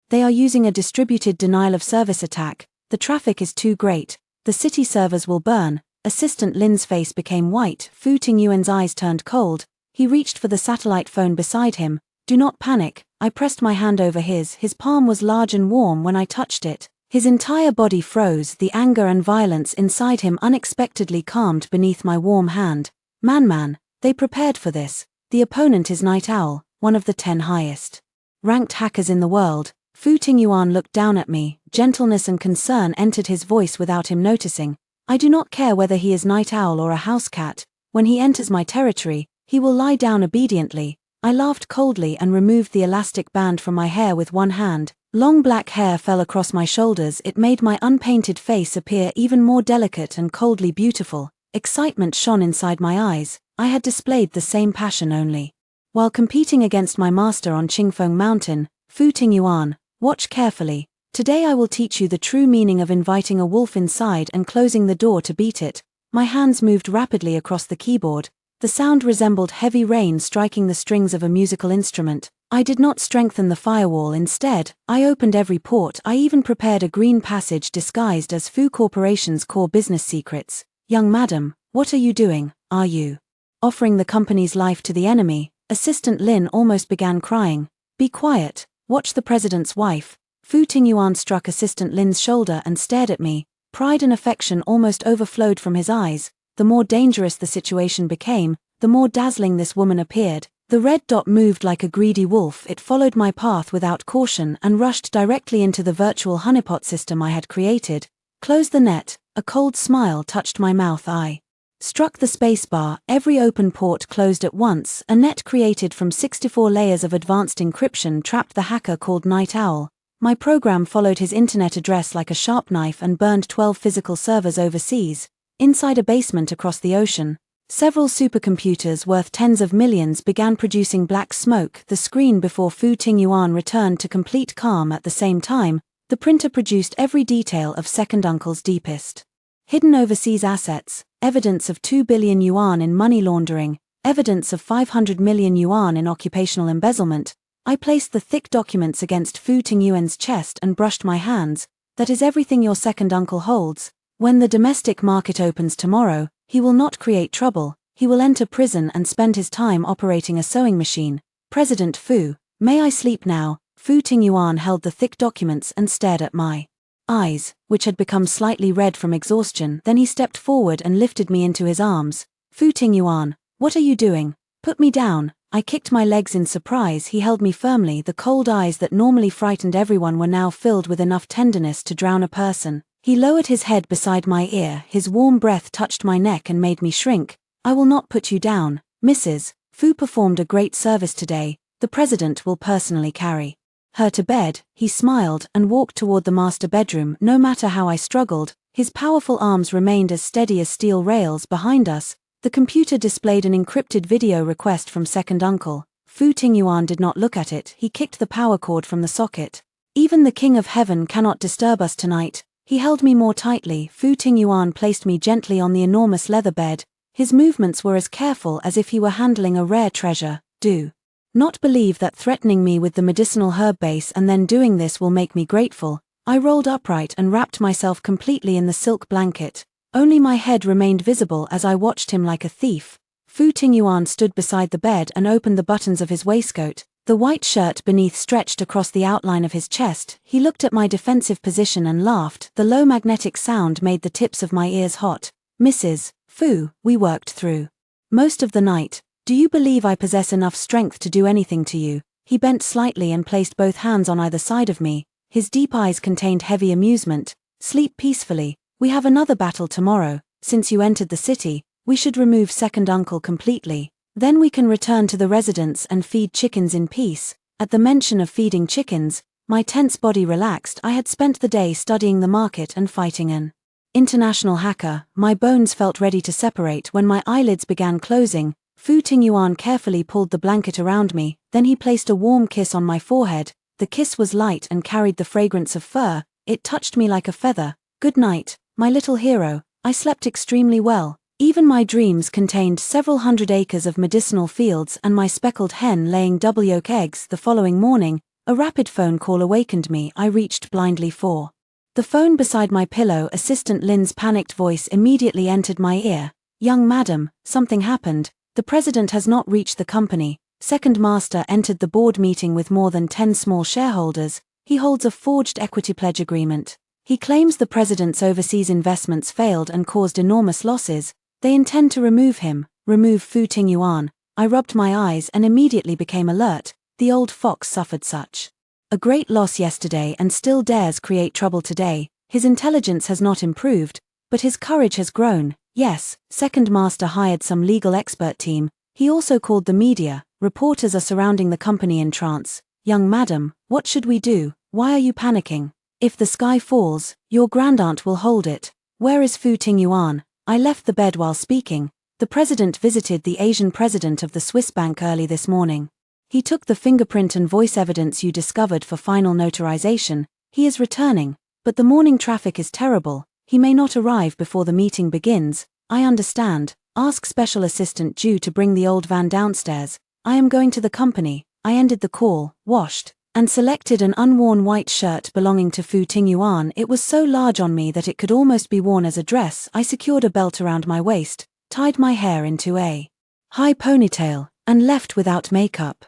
They are using a distributed denial-of-service attack. The traffic is too great. The city servers will burn. Assistant Lin's face became white. Fu Tingyuan's eyes turned cold. He reached for the satellite phone beside him. Do not panic. I pressed my hand over his. His palm was large and warm when I touched it. His entire body froze. The anger and violence inside him unexpectedly calmed beneath my warm hand. Man, they prepared for this. The opponent is Night Owl, one of the 10 highest ranked hackers in the world. Fu Tingyuan looked down at me. Gentleness and concern entered his voice without him noticing. I do not care whether he is Night Owl or a house cat. When he enters my territory, he will lie down obediently. I laughed coldly and removed the elastic band from my hair with one hand. Long black hair fell across my shoulders. It made my unpainted face appear even more delicate and coldly beautiful. Excitement shone inside my eyes. I had displayed the same passion only while competing against my master on Qingfeng Mountain. Fu Tingyuan, watch carefully. Today I will teach you the true meaning of inviting a wolf inside and closing the door to beat it. My hands moved rapidly across the keyboard. The sound resembled heavy rain striking the strings of a musical instrument. I did not strengthen the firewall. Instead, I opened every port. I even prepared a green passage disguised as Fu Corporation's core business secrets. Young madam, what are you doing? Are you offering the company's life to the enemy? Assistant Lin almost began crying. Be quiet. Watch the president's wife. Fu Tingyuan struck Assistant Lin's shoulder and stared at me. Pride and affection almost overflowed from his eyes. The more dangerous the situation became, the more dazzling this woman appeared. The red dot moved like a greedy wolf. It followed my path without caution and rushed directly into the virtual honeypot system I had created. Close the net. A cold smile touched my mouth. I struck the spacebar. Every open port closed at once. A net created from 64 layers of advanced encryption trapped the hacker called Night Owl. My program followed his internet address like a sharp knife and burned 12 physical servers overseas. Inside a basement across the ocean, several supercomputers worth tens of millions began producing black smoke. The screen before Fu Tingyuan returned to complete calm. At the same time, the printer produced every detail of second uncle's deepest hidden overseas assets, evidence of 2 billion yuan in money laundering, evidence of 500 million yuan in occupational embezzlement. I placed the thick documents against Fu Tingyuan's chest and brushed my hands. That is everything your second uncle holds. When the domestic market opens tomorrow, he will not create trouble. He will enter prison and spend his time operating a sewing machine. President Fu, may I sleep now? Fu Tingyuan held the thick documents and stared at my eyes, which had become slightly red from exhaustion. Then he stepped forward and lifted me into his arms. Fu Tingyuan, what are you doing? Put me down. I kicked my legs in surprise. He held me firmly. The cold eyes that normally frightened everyone were now filled with enough tenderness to drown a person. He lowered his head beside my ear. His warm breath touched my neck and made me shrink. I will not put you down, Mrs. Fu performed a great service today. The president will personally carry her to bed. He smiled and walked toward the master bedroom. No matter how I struggled, his powerful arms remained as steady as steel rails. Behind us, the computer displayed an encrypted video request from second uncle. Fu Tingyuan did not look at it. He kicked the power cord from the socket. Even the King of Heaven cannot disturb us tonight. He held me more tightly. Fu Tingyuan placed me gently on the enormous leather bed. His movements were as careful as if he were handling a rare treasure. Do not believe that threatening me with the medicinal herb base and then doing this will make me grateful. I rolled upright and wrapped myself completely in the silk blanket. Only my head remained visible as I watched him like a thief. Fu Tingyuan stood beside the bed and opened the buttons of his waistcoat. The white shirt beneath stretched across the outline of his chest. He looked at my defensive position and laughed. The low magnetic sound made the tips of my ears hot. Mrs. Fu, we worked through most of the night. Do you believe I possess enough strength to do anything to you? He bent slightly and placed both hands on either side of me. His deep eyes contained heavy amusement. Sleep peacefully. We have another battle tomorrow. Since you entered the city, we should remove second uncle completely. Then we can return to the residence and feed chickens in peace. At the mention of feeding chickens, my tense body relaxed. I had spent the day studying the market and fighting an international hacker. My bones felt ready to separate when my eyelids began closing. Fu Tingyuan carefully pulled the blanket around me, then he placed a warm kiss on my forehead. The kiss was light and carried the fragrance of fur. It touched me like a feather. Good night, my little hero. I slept extremely well. Even my dreams contained several hundred acres of medicinal fields and my speckled hen laying double yolk eggs. The following morning, a rapid phone call awakened me. I reached blindly for the phone beside my pillow. Assistant Lin's panicked voice immediately entered my ear. Young madam, something happened. The president has not reached the company. Second master entered the board meeting with more than 10 small shareholders. He holds a forged equity pledge agreement. He claims the president's overseas investments failed and caused enormous losses. They intend to remove him. Remove Fu Tingyuan. I rubbed my eyes and immediately became alert. The old fox suffered such a great loss yesterday and still dares create trouble today. His intelligence has not improved, but his courage has grown. Yes, second master hired some legal expert team. He also called the media. Reporters are surrounding the company in trance. Young madam, what should we do? Why are you panicking? If the sky falls, your grandaunt will hold it. Where is Fu Tingyuan? I left the bed while speaking. The president visited the Asian president of the Swiss bank early this morning. He took the fingerprint and voice evidence you discovered for final notarization. He is returning, but the morning traffic is terrible. He may not arrive before the meeting begins. I understand. Ask Special Assistant Ju to bring the old van downstairs. I am going to the company. I ended the call, washed, and selected an unworn white shirt belonging to Fu Tingyuan. It was so large on me that it could almost be worn as a dress. I secured a belt around my waist, tied my hair into a high ponytail, and left without makeup.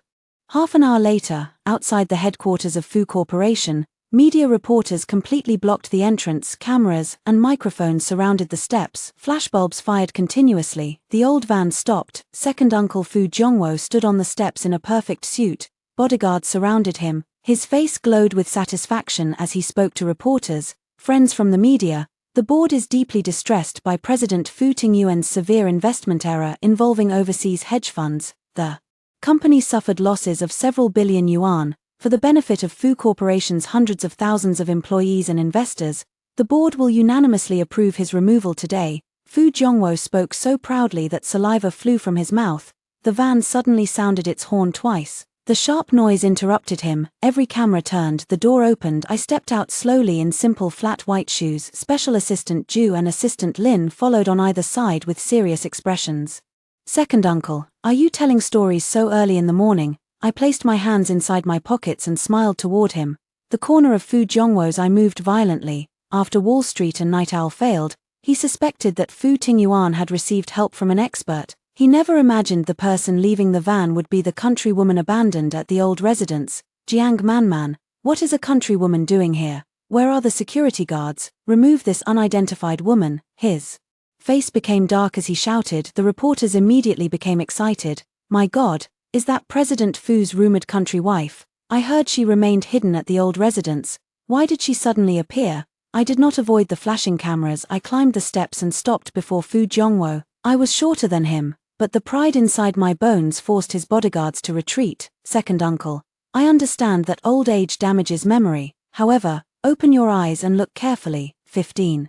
Half an hour later, outside the headquarters of Fu Corporation, media reporters completely blocked the entrance. Cameras and microphones surrounded the steps. Flashbulbs fired continuously. The old van stopped. Second uncle Fu Zhongwo stood on the steps in a perfect suit. Bodyguards surrounded him. His face glowed with satisfaction as he spoke to reporters. Friends from the media, the board is deeply distressed by President Fu Tingyuan's severe investment error involving overseas hedge funds. The company suffered losses of several billion yuan. For the benefit of Fu Corporation's hundreds of thousands of employees and investors, the board will unanimously approve his removal today. Fu Zhongwo spoke so proudly that saliva flew from his mouth. The van suddenly sounded its horn twice. The sharp noise interrupted him. Every camera turned. The door opened. I stepped out slowly in simple flat white shoes. Special Assistant Ju and Assistant Lin followed on either side with serious expressions. Second uncle, are you telling stories so early in the morning? I placed my hands inside my pockets and smiled toward him. The corner of Fu Zhongwo's eye moved violently. After Wall Street and Night Owl failed, he suspected that Fu Tingyuan had received help from an expert. He never imagined the person leaving the van would be the countrywoman abandoned at the old residence. Jiang Manman, what is a countrywoman doing here? Where are the security guards? Remove this unidentified woman. His face became dark as he shouted. The reporters immediately became excited. My God, is that President Fu's rumored country wife? I heard she remained hidden at the old residence. Why did she suddenly appear? I did not avoid the flashing cameras. I climbed the steps and stopped before Fu Zhongwo. I was shorter than him, but the pride inside my bones forced his bodyguards to retreat. Second uncle, I understand that old age damages memory. However, open your eyes and look carefully. 15%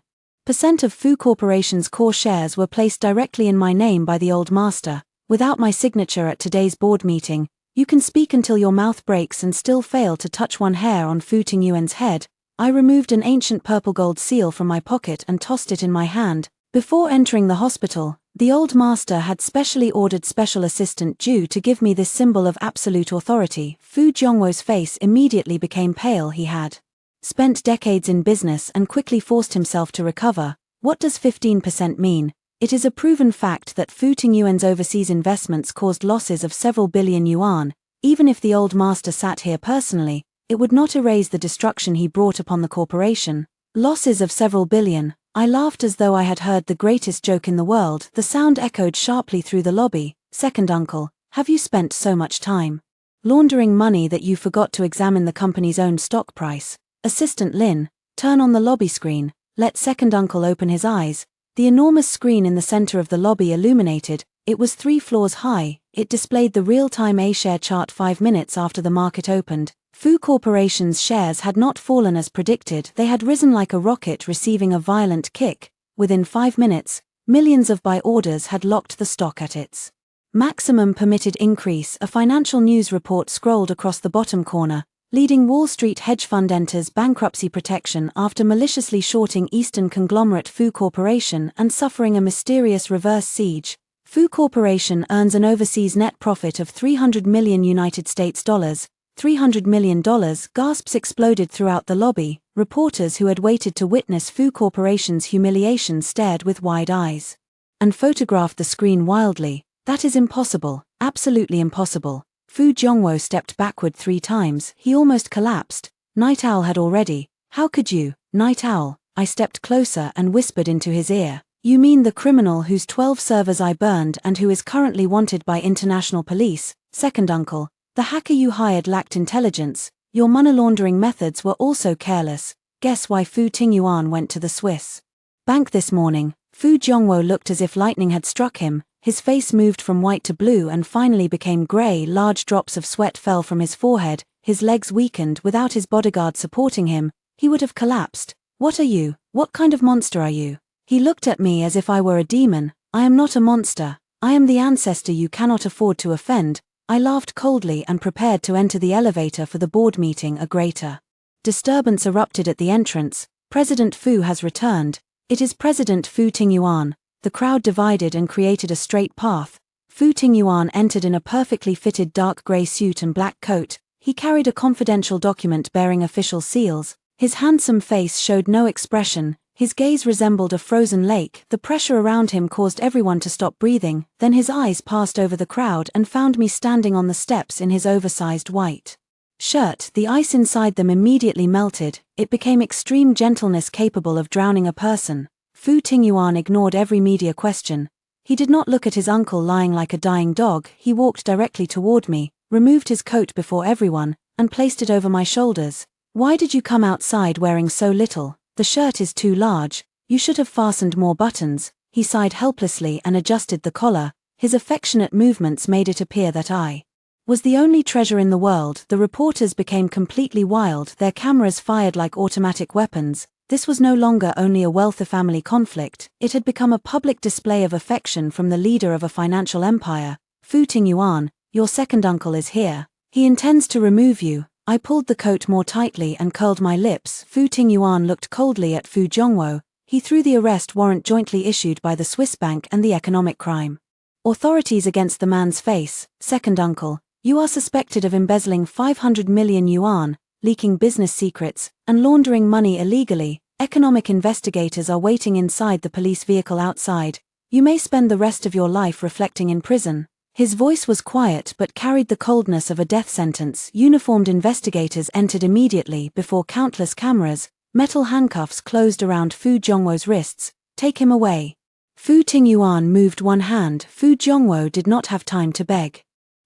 of Fu Corporation's core shares were placed directly in my name by the old master. Without my signature at today's board meeting, you can speak until your mouth breaks and still fail to touch one hair on Fu Tingyuan's head. I removed an ancient purple gold seal from my pocket and tossed it in my hand. Before entering the hospital, the old master had specially ordered Special Assistant Ju to give me this symbol of absolute authority. Fu Zhongwo's face immediately became pale. He had spent decades in business and quickly forced himself to recover. What does 15% mean? It is a proven fact that Fu Tingyuan's overseas investments caused losses of several billion yuan. Even if the old master sat here personally, it would not erase the destruction he brought upon the corporation. Losses of several billion. I laughed as though I had heard the greatest joke in the world. The sound echoed sharply through the lobby. Second uncle, have you spent so much time laundering money that you forgot to examine the company's own stock price? Assistant Lin, turn on the lobby screen. Let second uncle open his eyes. The enormous screen in the center of the lobby illuminated. It was 3 floors high. It displayed the real-time A-share chart 5 minutes after the market opened. Fu Corporation's shares had not fallen as predicted. They had risen like a rocket, receiving a violent kick. Within 5 minutes, millions of buy orders had locked the stock at its maximum permitted increase. A financial news report scrolled across the bottom corner. Leading Wall Street hedge fund enters bankruptcy protection after maliciously shorting Eastern conglomerate Fu Corporation and suffering a mysterious reverse siege. Fu Corporation earns an overseas net profit of 300 million United States dollars. $300 million. Gasps exploded throughout the lobby. Reporters who had waited to witness Fu Corporation's humiliation stared with wide eyes and photographed the screen wildly. That is impossible, absolutely impossible. Fu Zhongwo stepped backward 3 times. He almost collapsed. Night Owl had already. How could you, Night Owl? I stepped closer and whispered into his ear. You mean the criminal whose 12 servers I burned and who is currently wanted by international police? Second uncle, the hacker you hired lacked intelligence. Your money laundering methods were also careless. Guess why Fu Tingyuan went to the Swiss bank this morning? Fu Zhongwo looked as if lightning had struck him. His face moved from white to blue and finally became gray. Large drops of sweat fell from his forehead. His legs weakened. Without his bodyguard supporting him, he would have collapsed. What are you? What kind of monster are you? He looked at me as if I were a demon. I am not a monster. I am the ancestor you cannot afford to offend. I laughed coldly and prepared to enter the elevator for the board meeting. A greater disturbance erupted at the entrance. President Fu has returned. It is President Fu Tingyuan. The crowd divided and created a straight path. Fu Tingyuan entered in a perfectly fitted dark gray suit and black coat. He carried a confidential document bearing official seals. His handsome face showed no expression. His gaze resembled a frozen lake. The pressure around him caused everyone to stop breathing. Then his eyes passed over the crowd and found me standing on the steps in his oversized white shirt. The ice inside them immediately melted. It became extreme gentleness capable of drowning a person. Fu Tingyuan ignored every media question. He did not look at his uncle lying like a dying dog. He walked directly toward me, removed his coat before everyone, and placed it over my shoulders. Why did you come outside wearing so little? The shirt is too large. You should have fastened more buttons. He sighed helplessly and adjusted the collar. His affectionate movements made it appear that I was the only treasure in the world. The reporters became completely wild. Their cameras fired like automatic weapons. This was no longer only a wealthy family conflict. It had become a public display of affection from the leader of a financial empire. Fu Tingyuan, your second uncle is here. He intends to remove you. I pulled the coat more tightly and curled my lips. Fu Tingyuan looked coldly at Fu Zhongwo. He threw the arrest warrant jointly issued by the Swiss bank and the economic crime authorities against the man's face. Second uncle, you are suspected of embezzling 500 million yuan, leaking business secrets, and laundering money illegally. Economic investigators are waiting inside the police vehicle outside. You may spend the rest of your life reflecting in prison. His voice was quiet but carried the coldness of a death sentence. Uniformed investigators entered immediately before countless cameras, metal handcuffs closed around Fu Zhongwo's wrists. Take him away. Fu Tingyuan moved one hand. Fu Zhongwo did not have time to beg.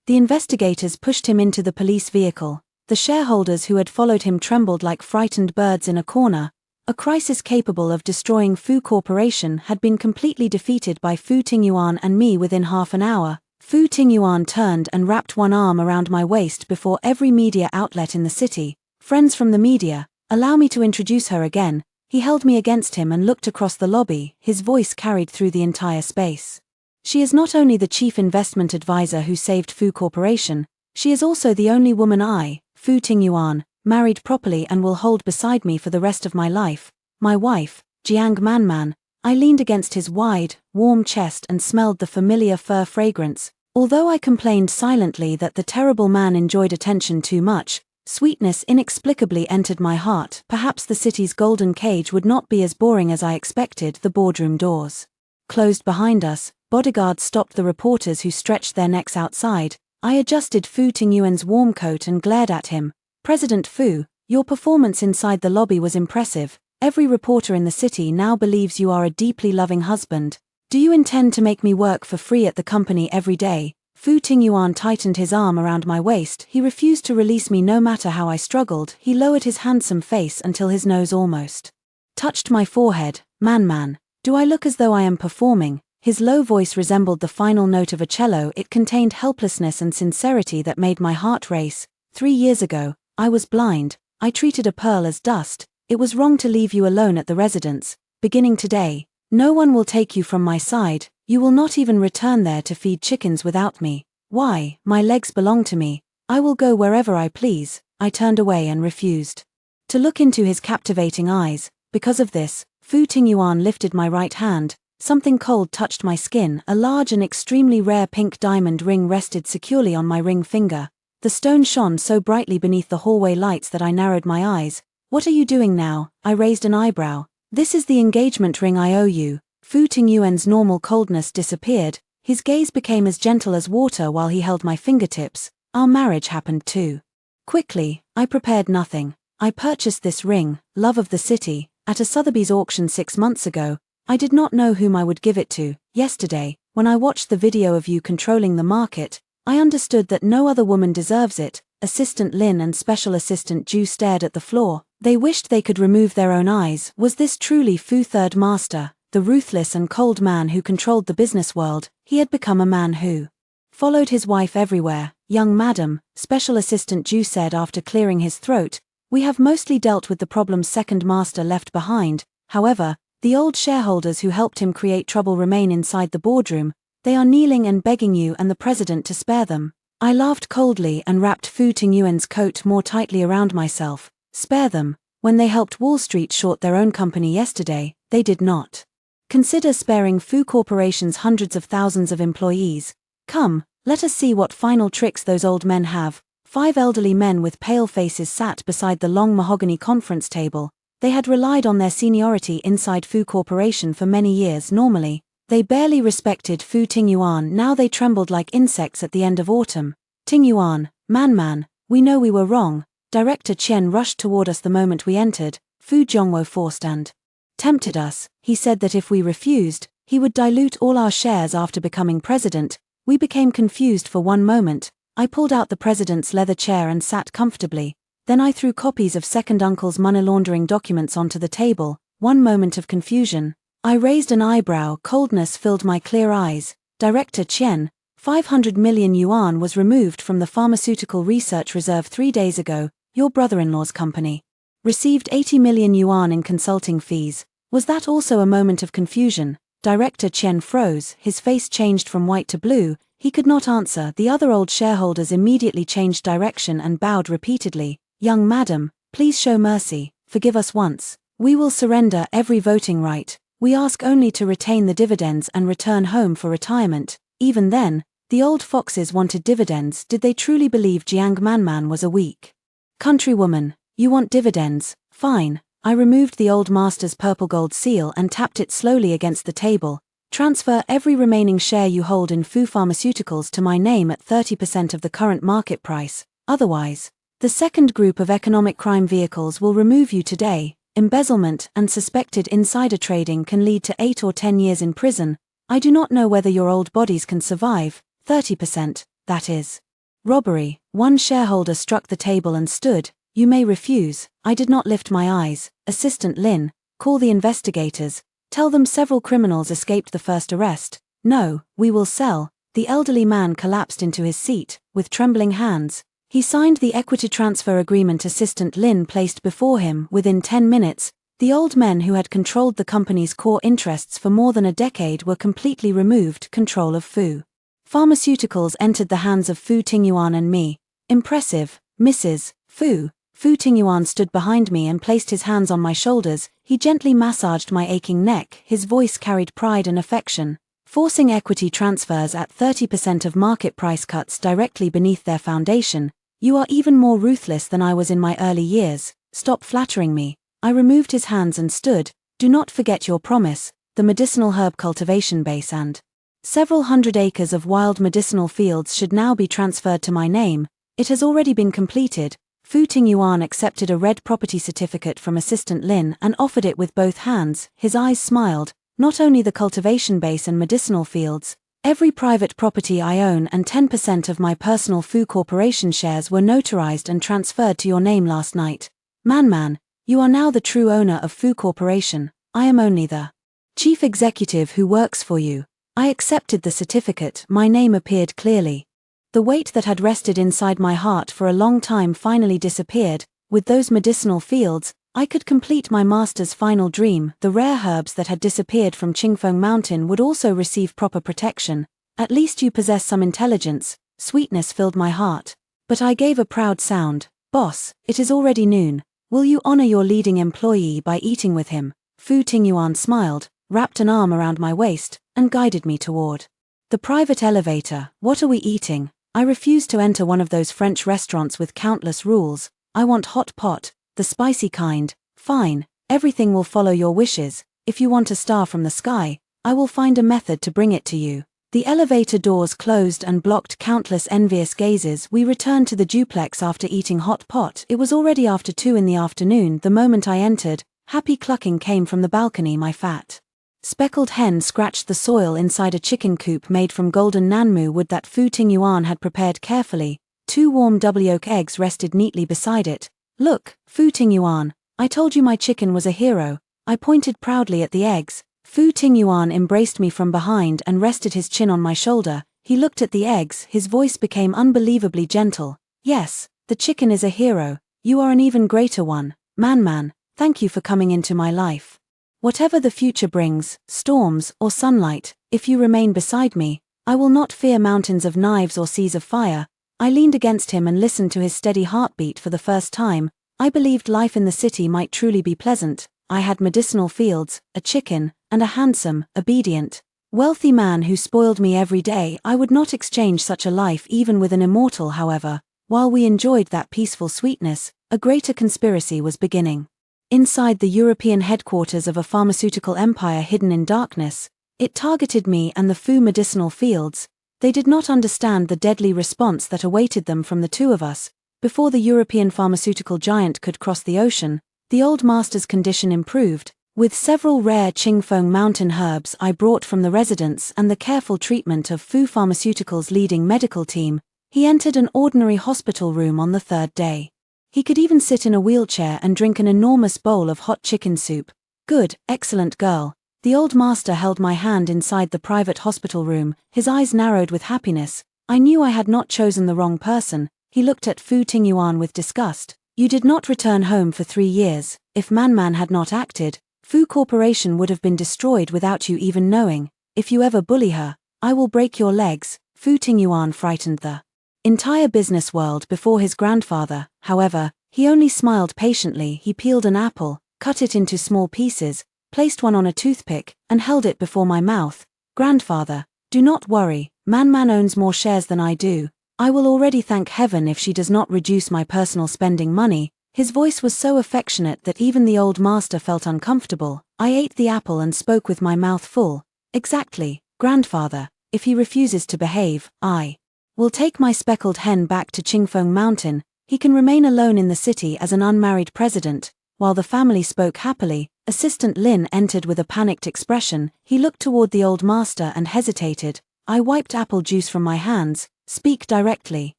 The investigators pushed him into the police vehicle. The shareholders who had followed him trembled like frightened birds in a corner. A crisis capable of destroying Fu Corporation had been completely defeated by Fu Tingyuan and me within half an hour. Fu Tingyuan turned and wrapped one arm around my waist before every media outlet in the city. Friends from the media, allow me to introduce her again. He held me against him and looked across the lobby, his voice carried through the entire space. She is not only the chief investment advisor who saved Fu Corporation, she is also the only woman I, Fu Tingyuan, married properly and will hold beside me for the rest of my life. My wife, Jiang Manman. I leaned against his wide, warm chest and smelled the familiar fur fragrance. Although I complained silently that the terrible man enjoyed attention too much, sweetness inexplicably entered my heart. Perhaps the city's golden cage would not be as boring as I expected. The boardroom doors closed behind us. Bodyguards stopped the reporters who stretched their necks outside. I adjusted Fu Tingyuan's warm coat and glared at him. President Fu, your performance inside the lobby was impressive. Every reporter in the city now believes you are a deeply loving husband. Do you intend to make me work for free at the company every day? Fu Tingyuan tightened his arm around my waist. He refused to release me no matter how I struggled. He lowered his handsome face until his nose almost touched my forehead. Man, do I look as though I am performing? His low voice resembled the final note of a cello. It contained helplessness and sincerity that made my heart race. 3 years ago, I was blind. I treated a pearl as dust. It was wrong to leave you alone at the residence. Beginning today, no one will take you from my side. You will not even return there to feed chickens without me. Why? My legs belong to me. I will go wherever I please. I turned away and refused to look into his captivating eyes. Because of this, Fu Tingyuan lifted my right hand. Something cold touched my skin. A large and extremely rare pink diamond ring rested securely on my ring finger. The stone shone so brightly beneath the hallway lights that I narrowed my eyes. What are you doing now? I raised an eyebrow. This is the engagement ring I owe you. Fu Tingyuan's normal coldness disappeared. His gaze became as gentle as water while he held my fingertips. Our marriage happened too quickly. I prepared nothing. I purchased this ring, love of the city, at a Sotheby's auction 6 months ago. I did not know whom I would give it to. Yesterday, when I watched the video of you controlling the market, I understood that no other woman deserves it. Assistant Lin and Special Assistant Ju stared at the floor. They wished they could remove their own eyes. Was this truly Fu Third Master, the ruthless and cold man who controlled the business world? He had become a man who followed his wife everywhere. Young madam, Special Assistant Ju said after clearing his throat, we have mostly dealt with the problems Second Master left behind. However, the old shareholders who helped him create trouble remain inside the boardroom. They are kneeling and begging you and the president to spare them. I laughed coldly and wrapped Fu Tingyuan's coat more tightly around myself. Spare them? When they helped Wall Street short their own company yesterday, they did not consider sparing Fu Corporation's hundreds of thousands of employees. Come, let us see what final tricks those old men have. 5 elderly men with pale faces sat beside the long mahogany conference table. They had relied on their seniority inside Fu Corporation for many years. Normally, they barely respected Fu Tingyuan. Now they trembled like insects at the end of autumn. Tingyuan, man, we know we were wrong. Director Chen rushed toward us the moment we entered. Fu Zhongwo forced and tempted us. He said that if we refused, he would dilute all our shares after becoming president. We became confused for one moment. I pulled out the president's leather chair and sat comfortably. Then I threw copies of second uncle's money laundering documents onto the table. One moment of confusion. I raised an eyebrow. Coldness filled my clear eyes. Director Chen, 500 million yuan was removed from the pharmaceutical research reserve 3 days ago. Your brother-in-law's company received 80 million yuan in consulting fees. Was that also a moment of confusion? Director Chen froze. His face changed from white to blue. He could not answer. The other old shareholders immediately changed direction and bowed repeatedly. Young madam, please show mercy. Forgive us once. We will surrender every voting right. We ask only to retain the dividends and return home for retirement. Even then, the old foxes wanted dividends. Did they truly believe Jiang Manman was a weak countrywoman? You want dividends? Fine. I removed the old master's purple gold seal and tapped it slowly against the table. Transfer every remaining share you hold in Fu Pharmaceuticals to my name at 30% of the current market price. Otherwise, the second group of economic crime vehicles will remove you today. Embezzlement and suspected insider trading can lead to 8 or 10 years in prison. I do not know whether your old bodies can survive. 30%, that is. Robbery. One shareholder struck the table and stood. You may refuse. I did not lift my eyes. Assistant Lin, call the investigators. Tell them several criminals escaped the first arrest. No, we will sell. The elderly man collapsed into his seat, with trembling hands. He signed the equity transfer agreement Assistant Lin placed before him. Within 10 minutes, the old men who had controlled the company's core interests for more than a decade were completely removed. Control of Fu Pharmaceuticals entered the hands of Fu Tingyuan and me. Impressive, Mrs. Fu. Fu Tingyuan stood behind me and placed his hands on my shoulders. He gently massaged my aching neck. His voice carried pride and affection. Forcing equity transfers at 30% of market price cuts directly beneath their foundation. You are even more ruthless than I was in my early years. Stop flattering me. I removed his hands and stood. Do not forget your promise. The medicinal herb cultivation base and several hundred acres of wild medicinal fields should now be transferred to my name. It has already been completed. Fu Tingyuan accepted a red property certificate from Assistant Lin and offered it with both hands. His eyes smiled. Not only the cultivation base and medicinal fields, every private property I own and 10% of my personal Fu Corporation shares were notarized and transferred to your name last night. Man, you are now the true owner of Fu Corporation. I am only the chief executive who works for you. I accepted the certificate. My name appeared clearly. The weight that had rested inside my heart for a long time finally disappeared. With those medicinal fields, I could complete my master's final dream. The rare herbs that had disappeared from Qingfeng Mountain would also receive proper protection. At least you possess some intelligence. Sweetness filled my heart. But I gave a proud sound. Boss, it is already noon. Will you honor your leading employee by eating with him? Fu Tingyuan smiled, wrapped an arm around my waist, and guided me toward the private elevator. What are we eating? I refuse to enter one of those French restaurants with countless rules. I want hot pot, the spicy kind. Fine, everything will follow your wishes. If you want a star from the sky, I will find a method to bring it to you. The elevator doors closed and blocked countless envious gazes. We returned to the duplex after eating hot pot. It was already after 2 in the afternoon. The moment I entered, happy clucking came from the balcony. My fat speckled hen scratched the soil inside a chicken coop made from golden nanmu wood that Fu Tingyuan had prepared carefully. 2 warm double yolk eggs rested neatly beside it. Look, Fu Tingyuan, I told you my chicken was a hero. I pointed proudly at the eggs. Fu Tingyuan embraced me from behind and rested his chin on my shoulder. He looked at the eggs. His voice became unbelievably gentle. Yes, the chicken is a hero. You are an even greater one. Man, thank you for coming into my life. Whatever the future brings, storms or sunlight, if you remain beside me, I will not fear mountains of knives or seas of fire. I leaned against him and listened to his steady heartbeat for the first time. I believed life in the city might truly be pleasant. I had medicinal fields, a chicken, and a handsome, obedient, wealthy man who spoiled me every day. I would not exchange such a life even with an immortal. However, while we enjoyed that peaceful sweetness, a greater conspiracy was beginning. Inside the European headquarters of a pharmaceutical empire hidden in darkness, it targeted me and the Fu medicinal fields. They did not understand the deadly response that awaited them from the two of us. Before the European pharmaceutical giant could cross the ocean, the old master's condition improved. With several rare Qingfeng mountain herbs I brought from the residence and the careful treatment of Fu Pharmaceuticals' leading medical team, he entered an ordinary hospital room on the 3rd day. He could even sit in a wheelchair and drink an enormous bowl of hot chicken soup. Good, excellent girl. The old master held my hand inside the private hospital room. His eyes narrowed with happiness. I knew I had not chosen the wrong person. He looked at Fu Tingyuan with disgust. You did not return home for 3 years. If Man had not acted, Fu Corporation would have been destroyed without you even knowing. If you ever bully her, I will break your legs. Fu Tingyuan frightened the entire business world before his grandfather. However, he only smiled patiently. He peeled an apple, cut it into small pieces, placed one on a toothpick, and held it before my mouth. Grandfather, do not worry, Man owns more shares than I do. I will already thank heaven if she does not reduce my personal spending money. His voice was so affectionate that even the old master felt uncomfortable. I ate the apple and spoke with my mouth full. Exactly, grandfather. If he refuses to behave, I will take my speckled hen back to Qingfeng Mountain. He can remain alone in the city as an unmarried president. While the family spoke happily, Assistant Lin entered with a panicked expression. He looked toward the old master and hesitated. I wiped apple juice from my hands. Speak directly.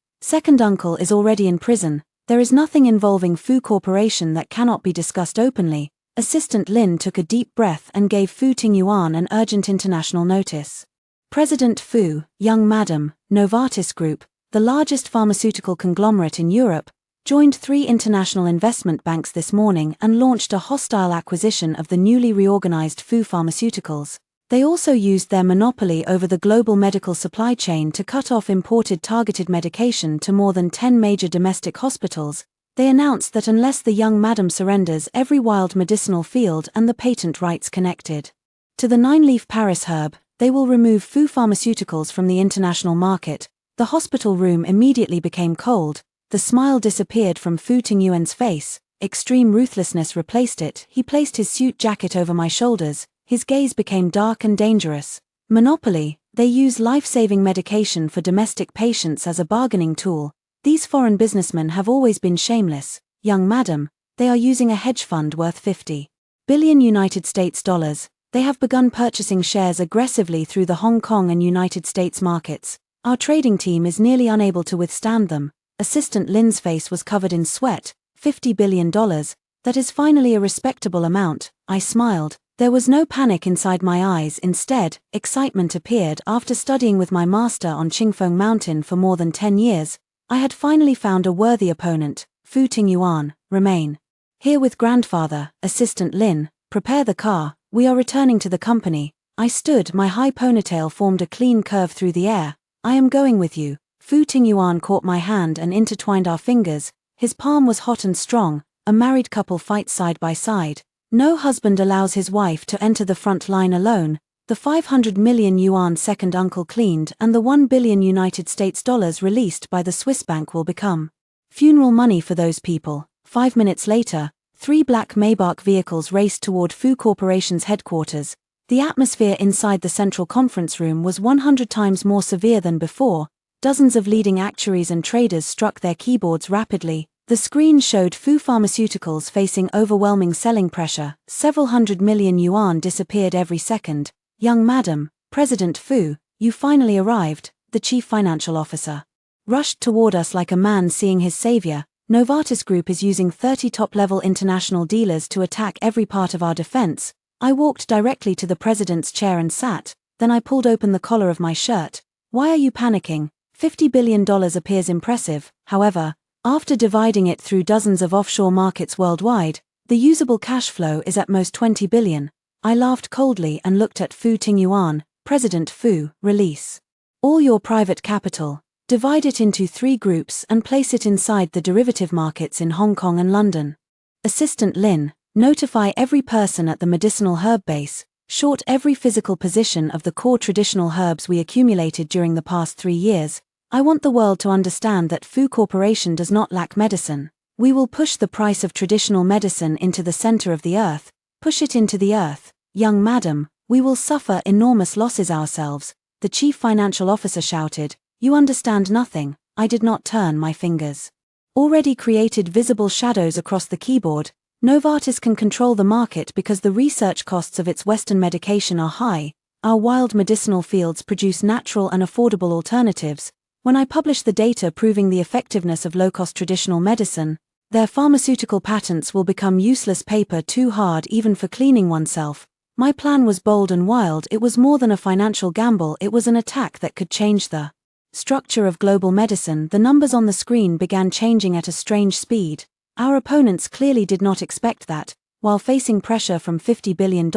Second uncle is already in prison. There is nothing involving Fu Corporation that cannot be discussed openly. Assistant Lin took a deep breath and gave Fu Tingyuan an urgent international notice. President Fu, young madam, Novartis Group, the largest pharmaceutical conglomerate in Europe, joined 3 international investment banks this morning and launched a hostile acquisition of the newly reorganized Fu Pharmaceuticals. They also used their monopoly over the global medical supply chain to cut off imported targeted medication to more than 10 major domestic hospitals. They announced that unless the young madam surrenders every wild medicinal field and the patent rights connected to the 9-leaf Paris herb, they will remove Fu Pharmaceuticals from the international market. The hospital room immediately became cold. The smile disappeared from Fu Tingyuan's face. Extreme ruthlessness replaced it. He placed his suit jacket over my shoulders. His gaze became dark and dangerous. Monopoly. They use life-saving medication for domestic patients as a bargaining tool. These foreign businessmen have always been shameless. Young madam, they are using a hedge fund worth 50 billion United States dollars. They have begun purchasing shares aggressively through the Hong Kong and United States markets. Our trading team is nearly unable to withstand them. Assistant Lin's face was covered in sweat. $50 billion. That is finally a respectable amount. I smiled. There was no panic inside my eyes. Instead, excitement appeared. After studying with my master on Qingfeng Mountain for more than 10 years, I had finally found a worthy opponent. Fu Tingyuan, remain here with grandfather. Assistant Lin, prepare the car. We are returning to the company. I stood. My high ponytail formed a clean curve through the air. I am going with you. Fu Tingyuan caught my hand and intertwined our fingers. His palm was hot and strong. A married couple fight side by side. No husband allows his wife to enter the front line alone. The 500 million yuan second uncle cleaned and the 1 billion United States dollars released by the Swiss bank will become funeral money for those people. 5 minutes later, 3 black Maybach vehicles raced toward Fu Corporation's headquarters. The atmosphere inside the central conference room was 100 times more severe than before. Dozens of leading actuaries and traders struck their keyboards rapidly. The screen showed Fu Pharmaceuticals facing overwhelming selling pressure. Several hundred million yuan disappeared every second. Young madam, President Fu, you finally arrived. The chief financial officer rushed toward us like a man seeing his savior. Novartis Group is using 30 top-level international dealers to attack every part of our defense. I walked directly to the president's chair and sat. Then I pulled open the collar of my shirt. Why are you panicking? $50 billion appears impressive. However, after dividing it through dozens of offshore markets worldwide, the usable cash flow is at most 20 billion. I laughed coldly and looked at Fu Tingyuan. President Fu, release all your private capital. Divide it into 3 groups and place it inside the derivative markets in Hong Kong and London. Assistant Lin, notify every person at the medicinal herb base. Short every physical position of the core traditional herbs we accumulated during the past 3 years. I want the world to understand that Fu Corporation does not lack medicine. We will push the price of traditional medicine into the center of the earth. Push it into the earth. Young madam, we will suffer enormous losses ourselves. The chief financial officer shouted. You understand nothing. I did not turn my fingers. Already created visible shadows across the keyboard. Novartis can control the market because the research costs of its Western medication are high. Our wild medicinal fields produce natural and affordable alternatives. When I publish the data proving the effectiveness of low-cost traditional medicine, their pharmaceutical patents will become useless paper too hard even for cleaning oneself. My plan was bold and wild. It was more than a financial gamble. It was an attack that could change the structure of global medicine. The numbers on the screen began changing at a strange speed. Our opponents clearly did not expect that, while facing pressure from $50 billion,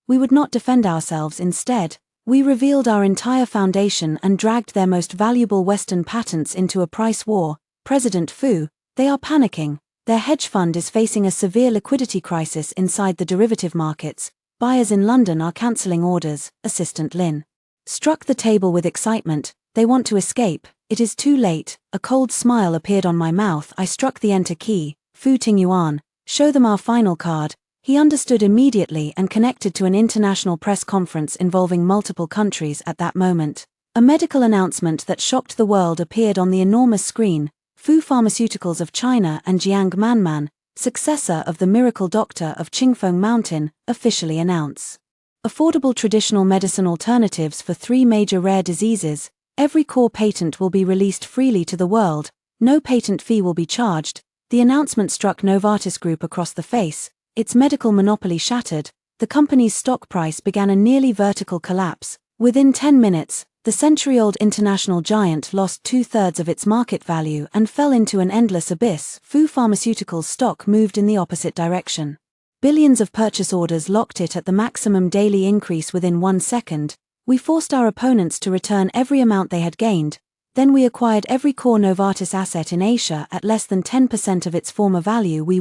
we would not defend ourselves. Instead, we revealed our entire foundation and dragged their most valuable Western patents into a price war. President Fu, they are panicking. Their hedge fund is facing a severe liquidity crisis inside the derivative markets. Buyers in London are cancelling orders. Assistant Lin struck the table with excitement. They want to escape. It is too late. A cold smile appeared on my mouth. I struck the enter key. Fu Tingyuan, show them our final card. He understood immediately and connected to an international press conference involving multiple countries at that moment. A medical announcement that shocked the world appeared on the enormous screen. Fu Pharmaceuticals of China and Jiang Manman, successor of the miracle doctor of Qingfeng Mountain, officially announce affordable traditional medicine alternatives for 3 major rare diseases. Every core patent will be released freely to the world. No patent fee will be charged. The announcement struck Novartis Group across the face. Its medical monopoly shattered. The company's stock price began a nearly vertical collapse. Within 10 minutes, the century-old international giant lost 2/3 of its market value and fell into an endless abyss. Fu Pharmaceuticals stock moved in the opposite direction. Billions of purchase orders locked it at the maximum daily increase within 1 second. We forced our opponents to return every amount they had gained. Then we acquired every core Novartis asset in Asia at less than 10% of its former value. We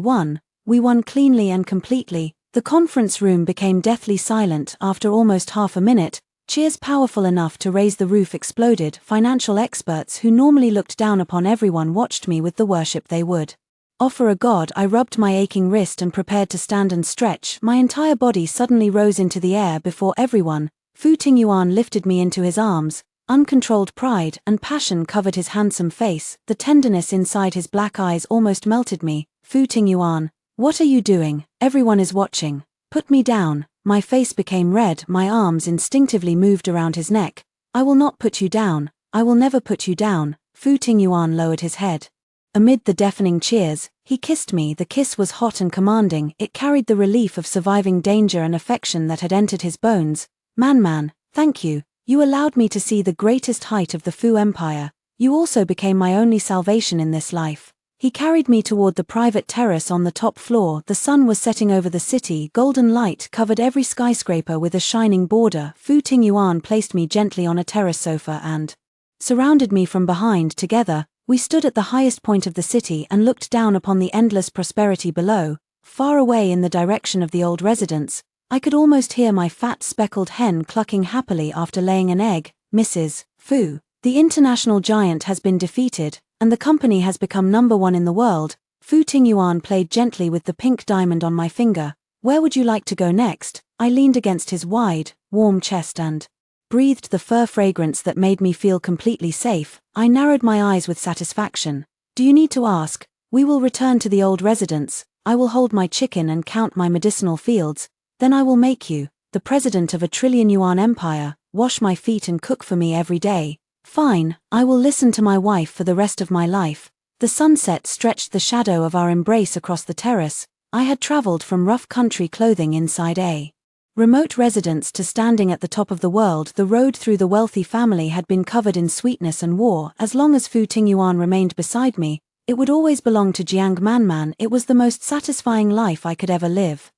won cleanly and completely. The conference room became deathly silent after almost half a minute. Cheers powerful enough to raise the roof exploded. Financial experts who normally looked down upon everyone watched me with the worship they would offer a god. I rubbed my aching wrist and prepared to stand and stretch. My entire body suddenly rose into the air before everyone. Fu Tingyuan lifted me into his arms. Uncontrolled pride and passion covered his handsome face. The tenderness inside his black eyes almost melted me. Fu Tingyuan, what are you doing? Everyone is watching. Put me down. My face became red. My arms instinctively moved around his neck. I will not put you down. I will never put you down. Fu Tingyuan lowered his head. Amid the deafening cheers, he kissed me. The kiss was hot and commanding. It carried the relief of surviving danger and affection that had entered his bones. Man, thank you. You allowed me to see the greatest height of the Fu Empire. You also became my only salvation in this life. He carried me toward the private terrace on the top floor. The sun was setting over the city. Golden light covered every skyscraper with a shining border. Fu Tingyuan placed me gently on a terrace sofa and surrounded me from behind. Together, we stood at the highest point of the city and looked down upon the endless prosperity below. Far away in the direction of the old residence, I could almost hear my fat speckled hen clucking happily after laying an egg. Mrs. Fu, the international giant has been defeated, and the company has become #1 in the world. Fu Tingyuan played gently with the pink diamond on my finger. Where would you like to go next? I leaned against his wide, warm chest and breathed the fur fragrance that made me feel completely safe. I narrowed my eyes with satisfaction. Do you need to ask? We will return to the old residence. I will hold my chicken and count my medicinal fields. Then I will make you the president of a trillion-yuan empire, wash my feet and cook for me every day. Fine, I will listen to my wife for the rest of my life. The sunset stretched the shadow of our embrace across the terrace. I had traveled from rough country clothing inside a remote residence to standing at the top of the world. The road through the wealthy family had been covered in sweetness and war. As long as Fu Tingyuan remained beside me, it would always belong to Jiang Manman. It was the most satisfying life I could ever live.